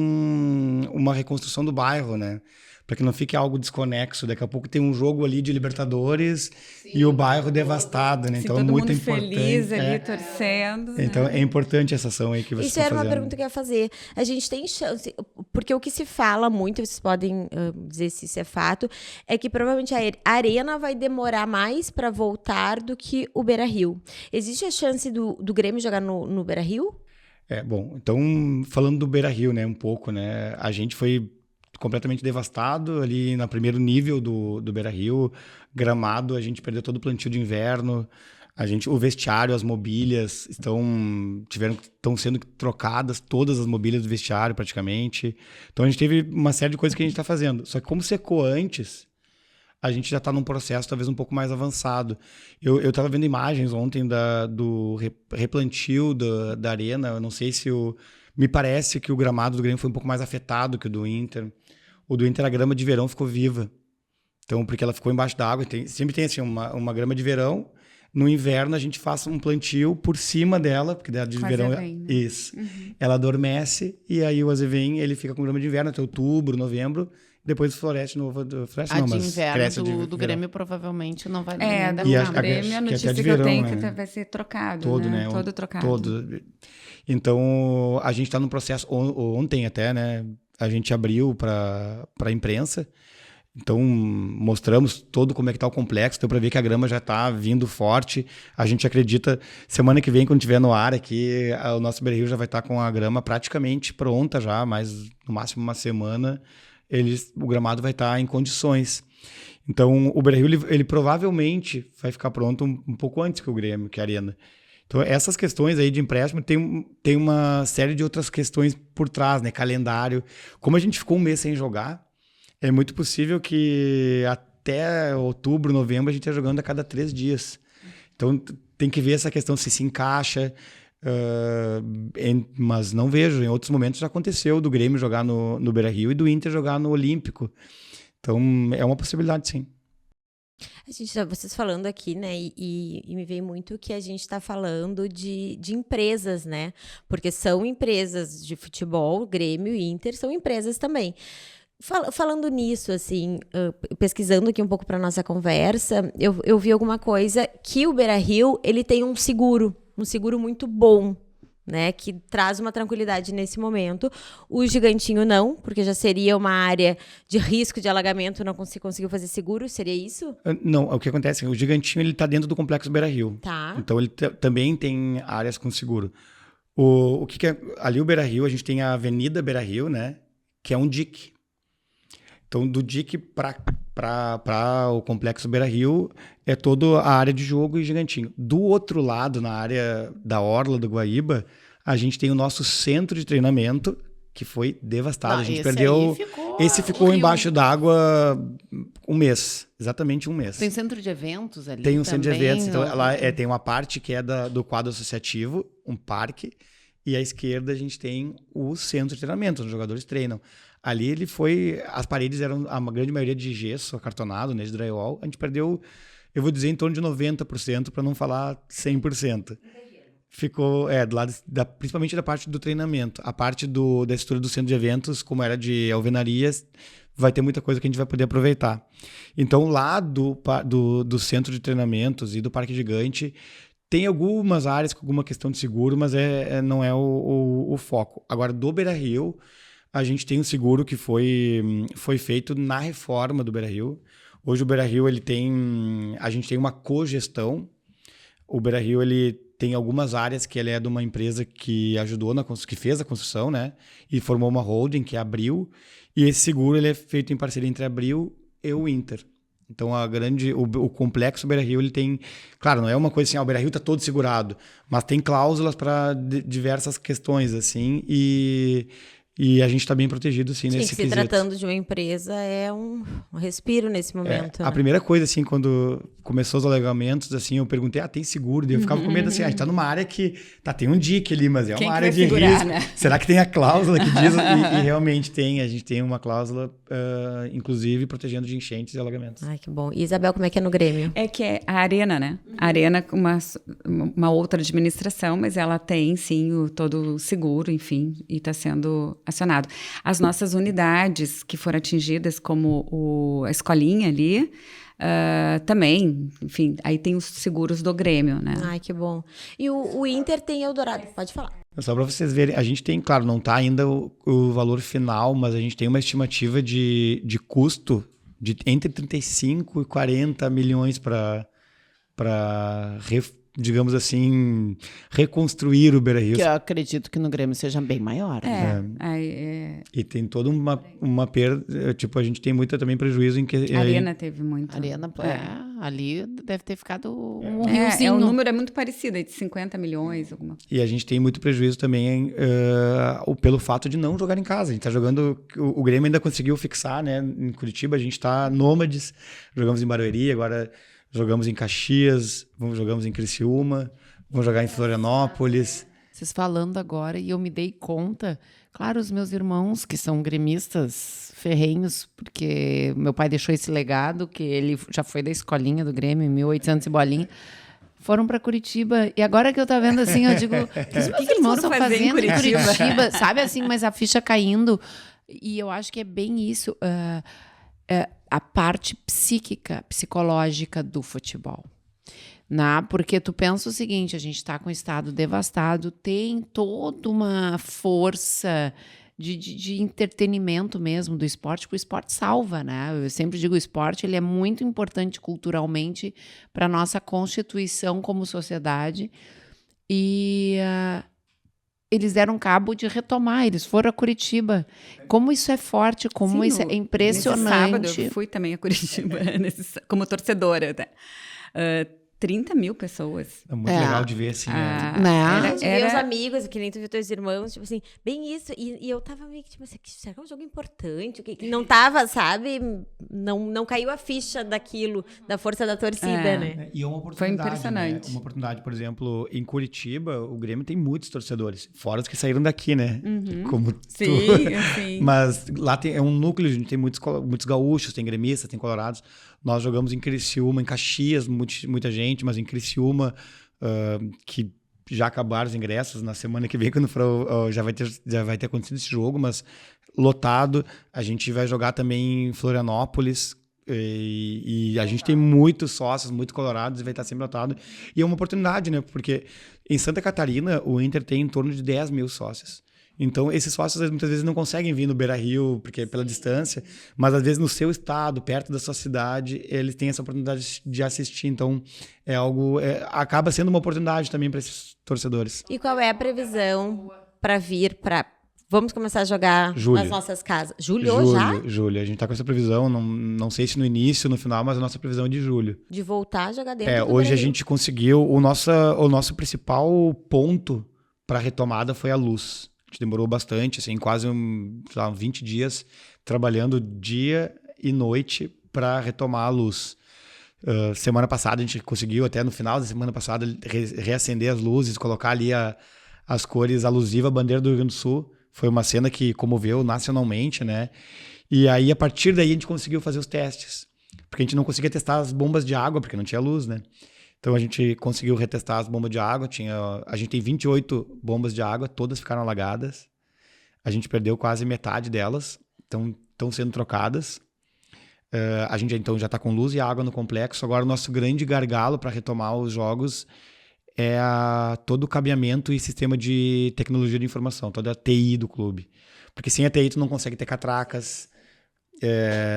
uma reconstrução do bairro, né? Para que não fique algo desconexo. Daqui a pouco tem um jogo ali de Libertadores. Sim, e o bairro devastado, né? Sim, então todo muito mundo importante. Feliz ali, torcendo. Então né? É importante essa ação aí que vocês Isso estão era fazendo. uma pergunta que eu ia fazer. A gente tem chance, porque o que se fala muito, vocês podem dizer se isso é fato, é que provavelmente a arena vai demorar mais para voltar do que o Beira-Rio. Existe a chance do Grêmio jogar no Beira-Rio? Bom, então falando do Beira-Rio, né, um pouco, né, a gente foi completamente devastado ali no primeiro nível do Beira-Rio, gramado, a gente perdeu todo o plantio de inverno, o vestiário, as mobílias estão sendo trocadas todas as mobílias do vestiário praticamente, então a gente teve uma série de coisas que a gente está fazendo, só que como secou antes, a gente já está num processo talvez um pouco mais avançado. Eu estava vendo imagens ontem do replantio da arena, eu não sei se me parece que o gramado do Grêmio foi um pouco mais afetado que o do Inter. O do Inter, a grama de verão ficou viva. Então, porque ela ficou embaixo da água. Sempre tem assim, uma grama de verão. No inverno, a gente faz um plantio por cima dela, porque dela de verão... Azevém, né? Isso. Uhum. Ela adormece e aí o azevém, ele fica com grama de inverno até outubro, novembro. Depois floresce de novo. A de inverno do Grêmio provavelmente não vai... do Grêmio, a notícia que eu tenho que vai ser trocado. Todo, né? Todo trocado. Todo. Então, a gente está num processo... Ontem até, né? A gente abriu para a imprensa. Então, mostramos todo como é que está o complexo. Deu para ver que a grama já está vindo forte. A gente acredita, semana que vem, quando estiver no ar aqui, o nosso Beira-Rio já vai estar com a grama praticamente pronta já, mas no máximo uma semana, o gramado vai estar em condições. Então, o Beira-Rio, ele provavelmente vai ficar pronto um pouco antes que o Grêmio, que a Arena. Então, essas questões aí de empréstimo, tem uma série de outras questões por trás, né? Calendário. Como a gente ficou um mês sem jogar, é muito possível que até outubro, novembro, a gente esteja jogando a cada 3 dias. Então, tem que ver essa questão se encaixa. Mas não vejo. Em outros momentos já aconteceu do Grêmio jogar no Beira-Rio e do Inter jogar no Olímpico. Então, é uma possibilidade, sim. Vocês falando aqui, né, e me veio muito que a gente está falando de empresas, né, porque são empresas de futebol, Grêmio e Inter são empresas também. Falando nisso, assim, pesquisando aqui um pouco para nossa conversa, eu vi alguma coisa que o Beira-Rio, ele tem um seguro muito bom, né, que traz uma tranquilidade nesse momento. O Gigantinho não, porque já seria uma área de risco de alagamento, não conseguiu fazer seguro, seria isso? Não, o que acontece? O Gigantinho ele está dentro do Complexo Beira-Rio. Tá. Então ele também tem áreas com seguro. O que é? Ali o Beira-Rio, a gente tem a Avenida Beira-Rio, né, que é um dique. Então do dique para o Complexo Beira-Rio é toda a área de jogo e Gigantinho. Do outro lado, na área da Orla do Guaíba, a gente tem o nosso centro de treinamento, que foi devastado. A gente perdeu... Esse ficou embaixo d'água um mês. Exatamente um mês. Tem centro de eventos ali? Tem um centro de também, eventos. Então, tem uma parte que é do quadro associativo, um parque, e à esquerda a gente tem o centro de treinamento, onde os jogadores treinam. Ali ele foi... As paredes eram a grande maioria de gesso acartonado, né, de drywall. A gente perdeu, eu vou dizer, em torno de 90%, para não falar 100%. Ficou, do lado principalmente da parte do treinamento. A parte da estrutura do centro de eventos, como era de alvenarias, vai ter muita coisa que a gente vai poder aproveitar. Então, lá do centro de treinamentos e do Parque Gigante, tem algumas áreas com alguma questão de seguro, mas não é o foco. Agora, do Beira-Rio, a gente tem um seguro que foi feito na reforma do Beira-Rio. Hoje o Beira-Rio a gente tem uma cogestão. O Beira-Rio ele tem algumas áreas que ele é de uma empresa que ajudou que fez a construção, né? E formou uma holding que é a Abril. E esse seguro ele é feito em parceria entre a Abril e o Inter. Então o complexo Beira-Rio ele tem, claro, não é uma coisa assim, o Beira-Rio está todo segurado, mas tem cláusulas para diversas questões assim e a gente está bem protegido, sim, nesse quesito. Se tratando de uma empresa, é um respiro nesse momento. A primeira coisa, assim, quando começou os alagamentos, assim, eu perguntei, tem seguro? Daí eu ficava com medo, assim, a gente tá numa área que, tem um dique ali, mas é uma área de risco. Né? Será que tem a cláusula que diz? E realmente tem, a gente tem uma cláusula, inclusive, protegendo de enchentes e alagamentos. Ai, que bom. E Isabel, como é que é no Grêmio? É que é a Arena, né? A Arena, uma outra administração, mas ela tem, sim, todo o seguro, enfim, e está sendo acionado. As nossas unidades que foram atingidas, como a escolinha ali, também, enfim, aí tem os seguros do Grêmio, né? Ai, que bom. E o Inter tem Eldorado, pode falar. Só para vocês verem, a gente tem, claro, não está ainda o valor final, mas a gente tem uma estimativa de custo de entre 35 e 40 milhões para digamos assim, reconstruir o Beira-Rio. Que eu acredito que no Grêmio seja bem maior. E tem toda uma perda, tipo, a gente tem muito também prejuízo em que... A Arena teve muito. Arena, ali deve ter ficado um riozinho. O número é muito parecido, de 50 milhões, alguma coisa. E a gente tem muito prejuízo também pelo fato de não jogar em casa. A gente tá jogando... O Grêmio ainda conseguiu fixar, né? Em Curitiba, a gente tá nômades, jogamos em Barueri, agora... Jogamos em Caxias, jogamos em Criciúma, vamos jogar em Florianópolis. Vocês falando agora, e eu me dei conta, claro, os meus irmãos, que são gremistas ferrenhos, porque meu pai deixou esse legado, que ele já foi da escolinha do Grêmio, em 1800 e bolinha, foram para Curitiba. E agora que eu tô vendo assim, eu digo, o que os meus irmãos estão fazendo em Curitiba? Sabe assim, mas a ficha caindo. E eu acho que é bem isso. A parte psicológica do futebol. Porque tu pensa o seguinte, a gente está com o estado devastado, tem toda uma força de entretenimento mesmo do esporte, porque o esporte salva, né? Eu sempre digo, o esporte ele é muito importante culturalmente para a nossa constituição como sociedade e... eles deram cabo de retomar, eles foram a Curitiba. Como isso é forte, como isso é impressionante. Nesse sábado eu fui também a Curitiba, como torcedora. 30 mil pessoas. É muito legal de ver, assim. De ver os amigos, que nem tu viu teus irmãos, tipo assim, bem isso. E eu tava meio que, tipo assim, será que é um jogo importante? Que não tava, sabe? Não caiu a ficha daquilo, da força da torcida, né? E é uma oportunidade. Foi impressionante. Né? Uma oportunidade, por exemplo, em Curitiba, o Grêmio tem muitos torcedores, fora os que saíram daqui, né? Como sim. Mas lá é um núcleo, a gente tem muitos gaúchos, tem gremistas, tem colorados. Nós jogamos em Criciúma, em Caxias, muita gente, mas em Criciúma, que já acabaram os ingressos. Na semana que vem, quando for, já vai ter acontecido esse jogo, mas lotado. A gente vai jogar também em Florianópolis, E a gente tem muitos sócios, muito colorados, e vai estar sempre lotado. E é uma oportunidade, né? Porque em Santa Catarina, o Inter tem em torno de 10 mil sócios. Então, esses sócios muitas vezes não conseguem vir no Beira-Rio, porque pela distância, mas às vezes no seu estado, perto da sua cidade, eles têm essa oportunidade de assistir. Então, é algo... acaba sendo uma oportunidade também para esses torcedores. E qual é a previsão para vir para... Vamos começar a jogar nas nossas casas. Julho já? Julho. A gente tá com essa previsão, não sei se no início, no final, mas a nossa previsão é de julho. De voltar a jogar dentro do hoje Brasil. A gente conseguiu... O nosso principal ponto para retomada foi a luz. A gente demorou bastante, assim, quase 20 dias trabalhando dia e noite para retomar a luz. Semana passada a gente conseguiu, até no final da semana passada, reacender as luzes, colocar ali as cores alusivas à bandeira do Rio Grande do Sul. Foi uma cena que comoveu nacionalmente, né? E aí, a partir daí, a gente conseguiu fazer os testes. Porque a gente não conseguia testar as bombas de água, porque não tinha luz, né? Então, a gente conseguiu retestar as bombas de água. A gente tem 28 bombas de água, todas ficaram alagadas. A gente perdeu quase metade delas, estão sendo trocadas. A gente, então, já está com luz e água no complexo. Agora, o nosso grande gargalo para retomar os jogos é todo o cabeamento e sistema de tecnologia de informação, toda a TI do clube. Porque sem a TI tu não consegue ter catracas,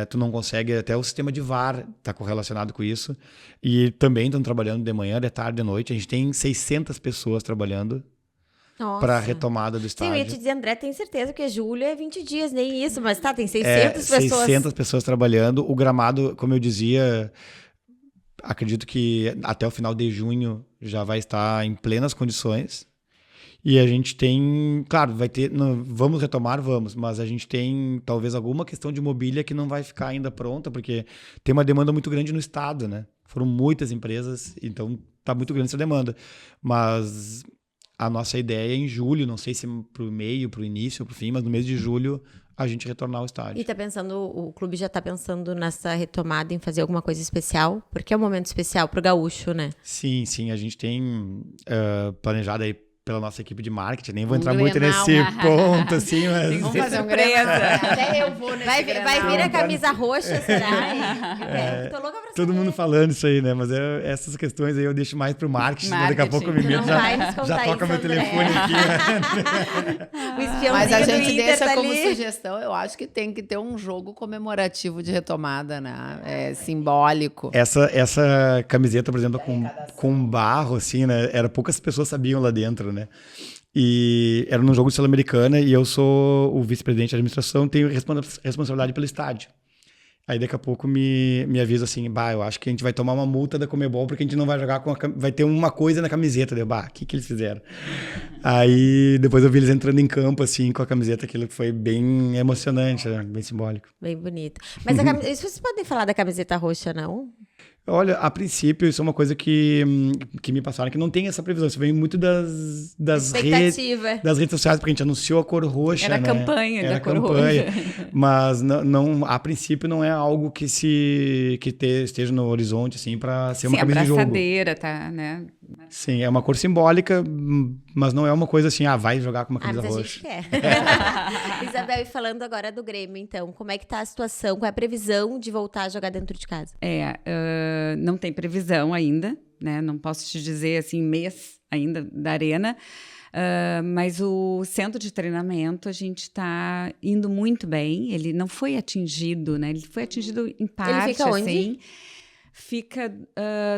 tu não consegue, até o sistema de VAR está correlacionado com isso. E também estão trabalhando de manhã, de tarde, de noite. A gente tem 600 pessoas trabalhando para a retomada do estádio. Sim, eu ia te dizer, André, tem certeza que julho é 20 dias, nem isso, mas tem 600 pessoas. 600 pessoas trabalhando. O gramado, como eu dizia... Acredito que até o final de junho já vai estar em plenas condições. E a gente tem... Claro, vai ter... vamos retomar, mas a gente tem talvez alguma questão de mobília que não vai ficar ainda pronta, porque tem uma demanda muito grande no estado, né? Foram muitas empresas, então está muito grande essa demanda. Mas a nossa ideia é em julho, não sei se para o meio, para o início, para o fim, mas no mês de julho a gente retornar ao estádio. E o clube já está pensando nessa retomada em fazer alguma coisa especial? Porque é um momento especial para o gaúcho, né? Sim, a gente tem planejado aí pela nossa equipe de marketing, nem vou entrar muito nesse ponto, assim, mas... Vamos fazer um Grenal. Até eu vou nesse vai vir a camisa roxa, será? Tô louca pra saber. Todo mundo falando isso aí, né? Mas essas questões aí eu deixo mais pro marketing. Daqui a pouco eu me meto, já toca meu telefone aqui. Né? Mas a gente deixa como sugestão, eu acho que tem que ter um jogo comemorativo de retomada, né? É simbólico. Essa camiseta, por exemplo, com barro, assim, né? Poucas pessoas sabiam lá dentro, né? E era num jogo de Sul-Americana e eu sou o vice-presidente de administração, tenho responsabilidade pelo estádio. Aí daqui a pouco me avisa assim, eu acho que a gente vai tomar uma multa da Conmebol porque a gente não vai jogar vai ter uma coisa na camiseta. O que eles fizeram? Aí depois eu vi eles entrando em campo assim com a camiseta, aquilo que foi bem emocionante, né? Bem simbólico. Bem bonito. Mas vocês podem falar da camiseta roxa, não? Olha, a princípio, isso é uma coisa que me passaram, que não tem essa previsão. Isso vem muito das redes sociais, porque a gente anunciou a cor roxa. Era a campanha da cor roxa. Mas não, a princípio não é algo que esteja no horizonte, assim, para ser uma camisa de jogo. Sim, a braçadeira, tá, né? Sim, é uma cor simbólica, mas não é uma coisa assim, vai jogar com uma camisa roxa. Mas a gente quer. Isabel, e falando agora do Grêmio, então, como é que tá a situação? Qual é a previsão de voltar a jogar dentro de casa? Não tem previsão ainda, né? Não posso te dizer assim, mês ainda da Arena, mas o centro de treinamento a gente está indo muito bem. Ele não foi atingido, né? Ele foi atingido em parte. Ele fica onde? Assim. Fica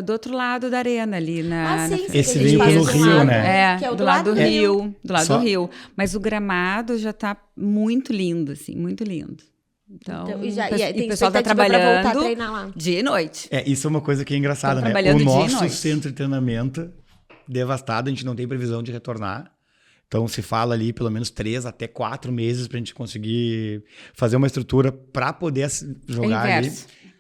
do outro lado da Arena, ali na... sim. Esse veio pelo Rio, né? Que é do lado do Rio. Do lado do Rio. Mas o gramado já está muito lindo, assim, muito lindo. Então o pessoal está trabalhando voltar a treinar lá. Dia e noite. Isso é uma coisa que é engraçada, né? O nosso centro de treinamento devastado, a gente não tem previsão de retornar. Então se fala ali pelo menos 3 até 4 meses para a gente conseguir fazer uma estrutura para poder jogar ali.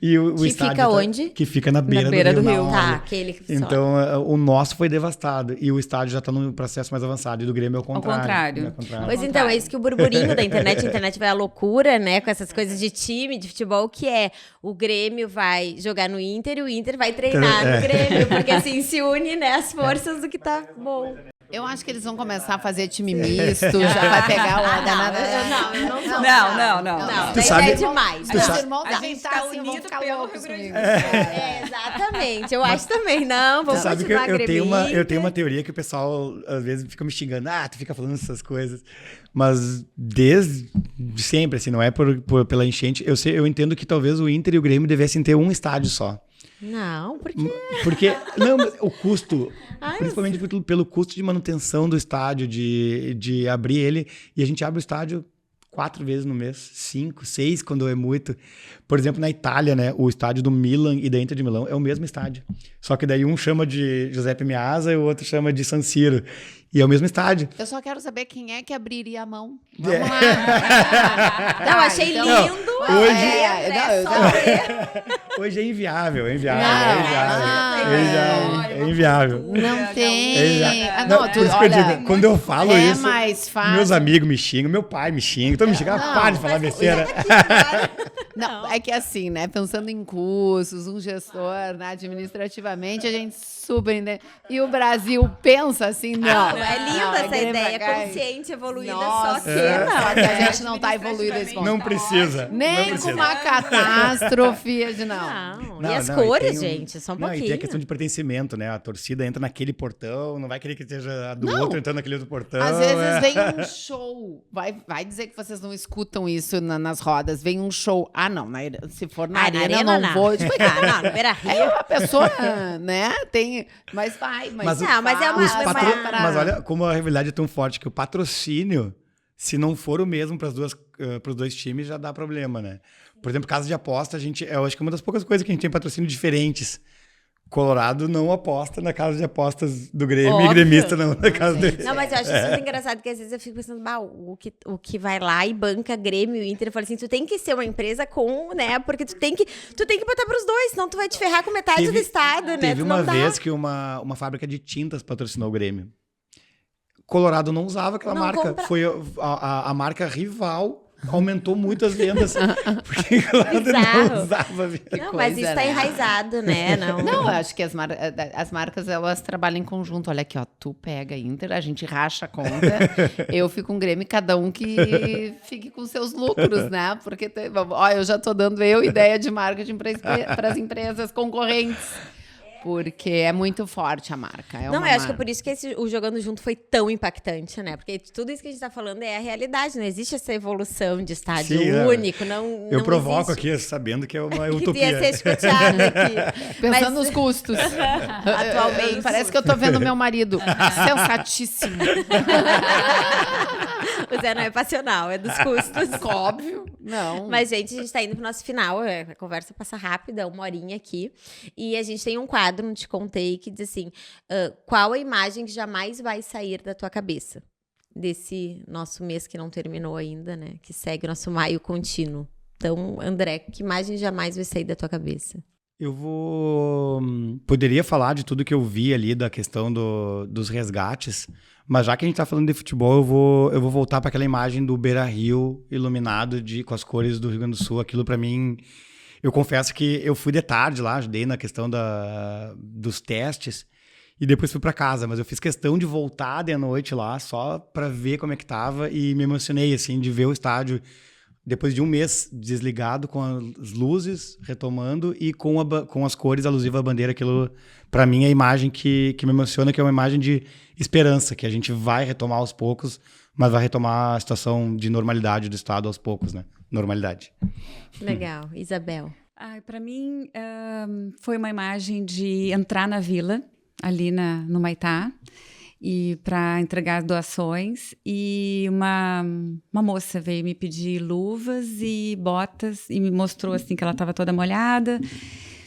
E o estádio fica onde? Que fica na beira do Rio. Tá, aquele que então, o nosso foi devastado. E o estádio já está num processo mais avançado. E do Grêmio é o contrário. Pois então, é isso que o burburinho da internet. A internet vai à loucura, né? Com essas coisas de time, de futebol, que é o Grêmio vai jogar no Inter e o Inter vai treinar no Grêmio. Porque assim se une, né, as forças do que tá bom. Eu acho que eles vão começar a fazer time misto, já vai pegar o danado. Eu não sou. Não. Tu Daí sabe- já é demais. tu não. sabe- irmãos A gente tá assim, vão unido ficar pelo loucos Rio Grande comigo. Exatamente. Eu acho também. Não, Tu vamos sabe que continuar eu tenho uma, Grêmio. eu tenho uma teoria que o pessoal às vezes fica me xingando, tu fica falando essas coisas. Mas desde sempre, assim, não é pela enchente. Eu entendo que talvez o Inter e o Grêmio devessem ter um estádio só. Não, porque... Porque, não, mas o custo, Ai, principalmente pelo custo de manutenção do estádio, de abrir ele, e a gente abre o estádio 4 vezes no mês, 5, 6 quando é muito. Por exemplo, na Itália, né, o estádio do Milan e da Inter de Milão é o mesmo estádio. Só que daí um chama de Giuseppe Meazza e o outro chama de San Siro. E é o mesmo estádio. Eu só quero saber quem é que abriria a mão. É. Vamos lá. Não, achei então- lindo. Hoje é inviável, Não, é não. inviável. Não tem. Não, Não, por isso que eu digo, quando eu falo é isso, mais fácil. meus amigos me xingam, meu pai me xinga, todo mundo me xinga, para de falar besteira. Não, é que assim, né? Pensando em custos, um gestor, né, administrativamente, a gente super entende. E o Brasil pensa assim, não. É linda essa Grêmio ideia, pra cá. consciente, evoluída, Nossa, só que não. só que a gente não tá evoluído esse ponto. Não precisa. não Nem precisa. com uma catástrofe de não. Não. E as e cores, tem gente, só um Não, e pouquinho. tem a questão de pertencimento, né? A torcida entra naquele portão, não vai querer que seja a do outro entrando naquele outro portão. Às vezes vem um show. Vai dizer que vocês não escutam isso nas rodas. Vem um show. Ah, não. Se for na arena, eu não vou. Tipo, não, no Beira Rio. a pessoa, né? Tem. Mas vai. Mas é uma- Os mas patro- pra- Mas olha como a rivalidade é tão forte que o patrocínio, se não for o mesmo para os dois times, já dá problema, né? Por exemplo, casa de aposta, eu acho que é uma das poucas coisas que a gente tem patrocínio diferentes. Colorado não aposta na casa de apostas do Grêmio Óbvio. e gremista não na casa do... Não, mas eu acho isso muito engraçado, que às vezes eu fico pensando, o que vai lá e banca Grêmio e Inter, eu falo assim, tu tem que ser uma empresa com, né, porque tu tem que botar pros dois, senão tu vai te ferrar com metade do estado, né? Teve Tu uma não dá. vez que uma fábrica de tintas patrocinou o Grêmio. Colorado não usava aquela Não marca. compra- Foi a marca rival. Aumentou muito as vendas. Porque Colorado Bizarro. não usava. Não, mas coisa, isso tá né? enraizado, né? Não, Não, eu acho que as marcas, elas trabalham em conjunto. Olha aqui, ó, tu pega Inter, a gente racha a conta, eu fico com Grêmio, cada um que fique com seus lucros, né? Porque, eu já tô dando ideia de marketing para as empresas concorrentes. Porque é muito forte a marca. Não, eu acho que é por isso que o Jogando Junto foi tão impactante, né? Porque tudo isso que a gente tá falando é a realidade, não existe essa evolução de estádio Sim, é. único, não Eu provoco existe. aqui, sabendo que é uma Que utopia. ia ser escuteado aqui. Pensando Mas- nos custos. Atualmente. Parece que eu tô vendo meu marido. Sensatíssimo. O Zé não é passional, é dos custos. Óbvio. Não. Mas, gente, a gente tá indo pro nosso final. A conversa passa rápida, 1 horinha aqui. E a gente tem um quadro, não te contei, que diz assim: qual a imagem que jamais vai sair da tua cabeça? Desse nosso mês que não terminou ainda, né? Que segue o nosso maio contínuo. Então, André, que imagem jamais vai sair da tua cabeça? Eu poderia falar de tudo que eu vi ali, da questão dos resgates, mas já que a gente tá falando de futebol, eu vou voltar para aquela imagem do Beira-Rio iluminado com as cores do Rio Grande do Sul. Aquilo para mim, eu confesso que eu fui de tarde lá, ajudei na questão dos testes e depois fui para casa, mas eu fiz questão de voltar de noite lá só para ver como é que tava e me emocionei assim de ver o estádio depois de um mês desligado, com as luzes retomando e com as cores alusivas à bandeira. Aquilo, para mim, é a imagem que me emociona, que é uma imagem de esperança, que a gente vai retomar aos poucos, mas vai retomar a situação de normalidade do Estado aos poucos, né? Normalidade. Legal. Isabel. Para mim, foi uma imagem de entrar na vila, ali no Maitá, e para entregar doações, e uma moça veio me pedir luvas e botas e me mostrou assim que ela estava toda molhada.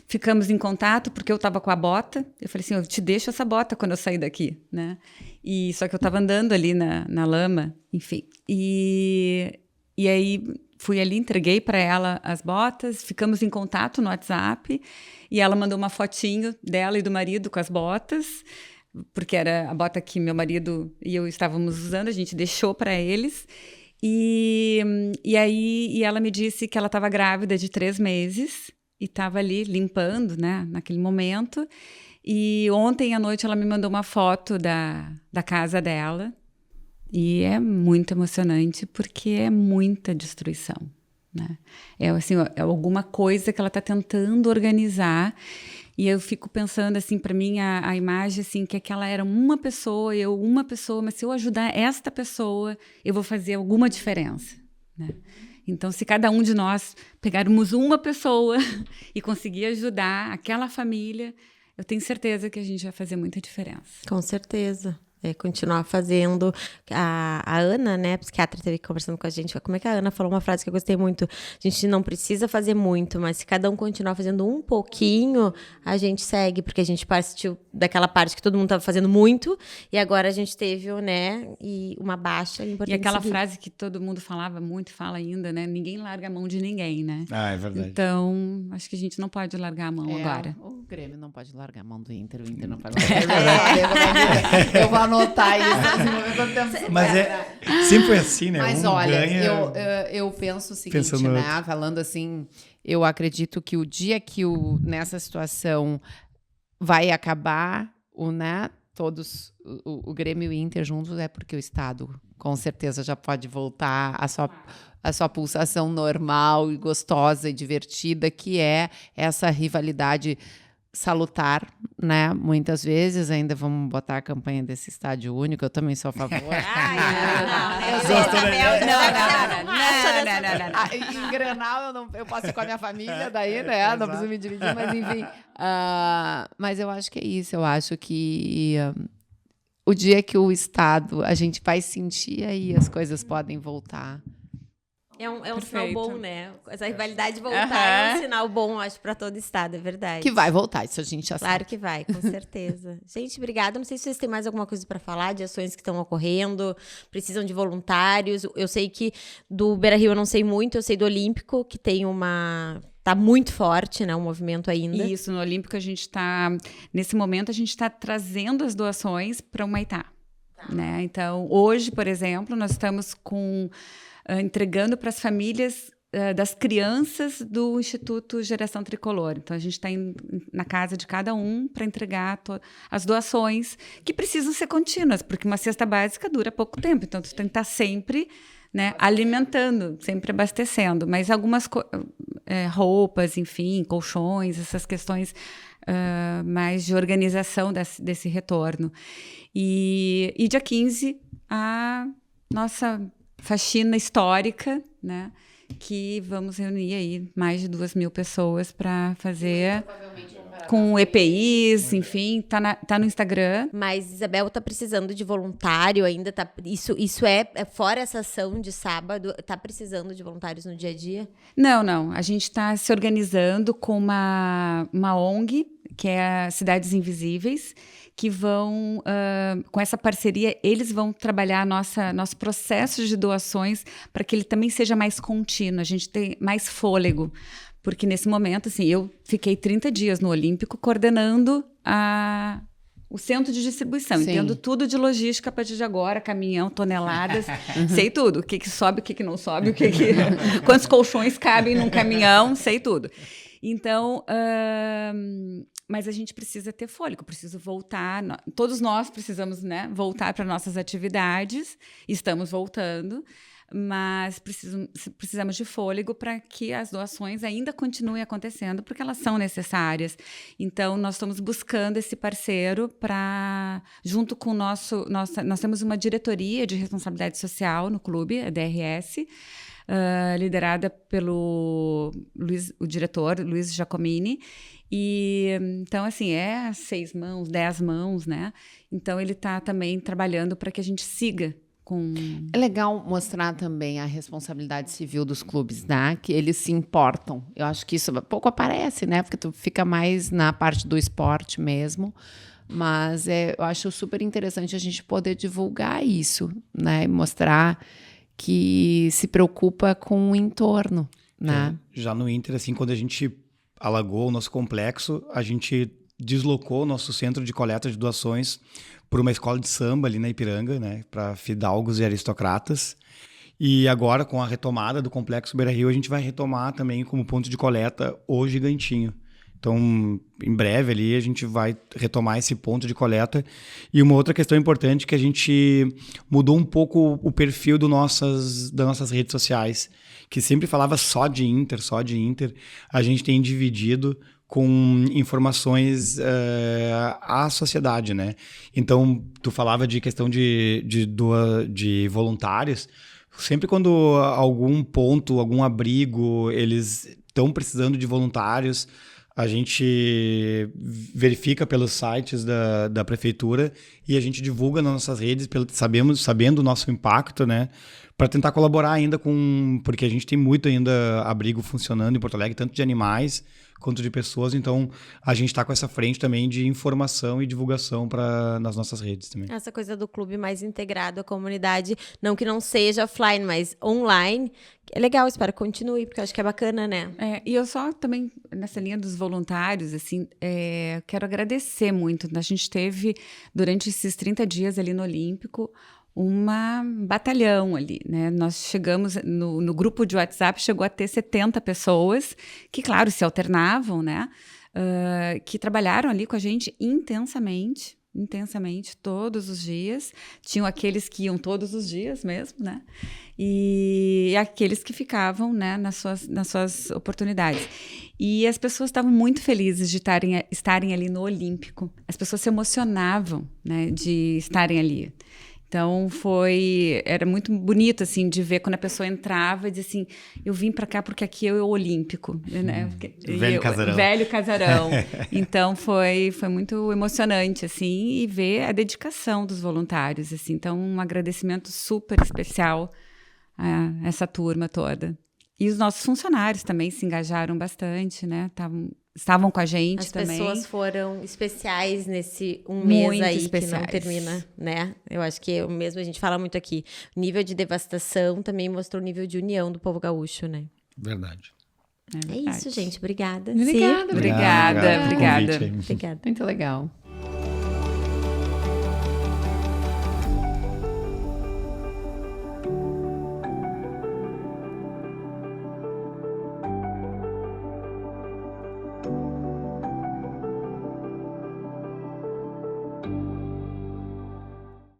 Ficamos em contato porque eu estava com a bota. Eu falei assim, eu te deixo essa bota quando eu sair daqui, né? E só que eu estava andando ali na lama, enfim. E aí fui ali, entreguei para ela as botas, ficamos em contato no WhatsApp e ela mandou uma fotinho dela e do marido com as botas, porque era a bota que meu marido e eu estávamos usando, a gente deixou para eles. E ela me disse que ela estava grávida de 3 meses e estava ali limpando, né, naquele momento. E ontem à noite ela me mandou uma foto da casa dela. E é muito emocionante porque é muita destruição, né? É, assim, é alguma coisa que ela está tentando organizar. E eu fico pensando, assim, para mim, a imagem, assim, que aquela era uma pessoa, mas se eu ajudar esta pessoa, eu vou fazer alguma diferença, né? Então, se cada um de nós pegarmos uma pessoa e conseguir ajudar aquela família, eu tenho certeza que a gente vai fazer muita diferença. Com certeza. Continuar fazendo. A Ana, né, a psiquiatra, esteve conversando com a gente. Como é que a Ana falou uma frase que eu gostei muito? A gente não precisa fazer muito, mas se cada um continuar fazendo um pouquinho, a gente segue, porque a gente partiu daquela parte que todo mundo estava fazendo muito, e agora a gente teve, né, e uma baixa importante. E aquela frase que todo mundo falava muito, fala ainda, né? Ninguém larga a mão de ninguém, né? É verdade. Então, acho que a gente não pode largar a mão agora. O Grêmio não pode largar a mão do Inter, o Inter não pode largar a mão. Eu vou anotar isso. Mas sempre foi assim, né? Mas olha, eu penso o seguinte, né? Falando assim, eu acredito que o dia que nessa situação vai acabar, né? Todos, o Grêmio e o Inter juntos, é porque o Estado, com certeza, já pode voltar a sua pulsação normal e gostosa e divertida, que é essa rivalidade salutar, né? Muitas vezes ainda vamos botar a campanha desse estádio único, eu também sou a favor. Em Grenal eu posso ir com a minha família daí, né? Não preciso me dividir, mas enfim. Mas eu acho que é isso, eu acho que o dia que o Estado, a gente vai sentir aí, as coisas podem voltar. É um sinal bom, né? Essa rivalidade voltar é um sinal bom, acho, para todo o estado, é verdade. Que vai voltar, isso a gente já sabe. Claro que vai, com certeza. Gente, obrigada. Não sei se vocês têm mais alguma coisa para falar de ações que estão ocorrendo, precisam de voluntários. Eu sei que do Beira-Rio eu não sei muito, eu sei do Olímpico, que tem tá muito forte, né, o movimento ainda. Isso, no Olímpico a gente está, nesse momento a gente está trazendo as doações para o Humaitá, né? Então, hoje, por exemplo, nós estamos entregando para as famílias das crianças do Instituto Geração Tricolor. Então, a gente está na casa de cada um para entregar as doações, que precisam ser contínuas, porque uma cesta básica dura pouco tempo. Então, tu tem que estar sempre, né, alimentando, sempre abastecendo. Mas algumas roupas, enfim, colchões, essas questões mais de organização desse retorno. E dia 15, a nossa faxina histórica, né? Que vamos reunir aí mais de 2.000 pessoas para fazer com EPIs, enfim, tá no Instagram. Mas Isabel tá precisando de voluntário ainda, isso é fora essa ação de sábado, tá precisando de voluntários no dia a dia? Não, a gente está se organizando com uma ONG, que é a Cidades Invisíveis, que vão, com essa parceria, eles vão trabalhar nosso processo de doações para que ele também seja mais contínuo, a gente tem mais fôlego. Porque nesse momento, assim, eu fiquei 30 dias no Olímpico coordenando o centro de distribuição. Sim. Entendo tudo de logística a partir de agora, caminhão, toneladas, sei tudo. O que sobe, o que não sobe, quantos colchões cabem num caminhão, sei tudo. Então, mas a gente precisa ter fôlego, preciso voltar, todos nós precisamos, né, voltar para nossas atividades, estamos voltando, mas precisamos de fôlego para que as doações ainda continuem acontecendo, porque elas são necessárias. Então, nós estamos buscando esse parceiro para, junto com nós temos uma diretoria de responsabilidade social no clube, a DRS, liderada pelo o diretor, Luiz Giacomini. E, então, assim, 6 mãos, 10 mãos, né? Então, ele está também trabalhando para que a gente siga com... É legal mostrar também a responsabilidade civil dos clubes, né? Que eles se importam. Eu acho que isso pouco aparece, né? Porque tu fica mais na parte do esporte mesmo. Mas eu acho super interessante a gente poder divulgar isso, né? E mostrar que se preocupa com o entorno, né? Já no Inter, assim, quando a gente alagou o nosso complexo, a gente deslocou o nosso centro de coleta de doações para uma escola de samba ali na Ipiranga, né, para fidalgos e aristocratas. E agora, com a retomada do Complexo Beira-Rio, a gente vai retomar também como ponto de coleta o Gigantinho. Então, em breve ali a gente vai retomar esse ponto de coleta. E uma outra questão importante é que a gente mudou um pouco o perfil das nossas redes sociais, que sempre falava só de Inter. A gente tem dividido com informações à sociedade, né? Então, tu falava de questão de voluntários. Sempre quando algum ponto, algum abrigo, eles estão precisando de voluntários, a gente verifica pelos sites da prefeitura e a gente divulga nas nossas redes, sabendo o nosso impacto, né? Para tentar colaborar ainda porque a gente tem muito ainda abrigo funcionando em Porto Alegre, tanto de animais quanto de pessoas, então a gente está com essa frente também de informação e divulgação nas nossas redes também. Essa coisa do clube mais integrado à comunidade, não que não seja offline, mas online, é legal, espero que continue, porque eu acho que é bacana, né? E eu só também, nessa linha dos voluntários, assim, quero agradecer muito. A gente teve, durante esses 30 dias ali no Olímpico, batalhão ali, né? Nós chegamos, no grupo de WhatsApp, chegou a ter 70 pessoas, que, claro, se alternavam, né? Que trabalharam ali com a gente intensamente, todos os dias. Tinham aqueles que iam todos os dias mesmo, né? E aqueles que ficavam, né, nas suas oportunidades. E as pessoas estavam muito felizes de estarem ali no Olímpico. As pessoas se emocionavam, né, de estarem ali. Então, era muito bonito, assim, de ver quando a pessoa entrava e dizia assim, eu vim para cá porque aqui é o Olímpico, né? Velho casarão. Então, foi muito emocionante, assim, e ver a dedicação dos voluntários, assim. Então, um agradecimento super especial a essa turma toda. E os nossos funcionários também se engajaram bastante, né? Estavam com a gente também. As pessoas foram especiais nesse mês muito aí especiais. Que não termina, né? Eu acho que a gente fala muito aqui. O nível de devastação também mostrou o nível de união do povo gaúcho, né? Verdade. É isso, gente. Obrigada. Obrigada. Obrigada. Muito legal.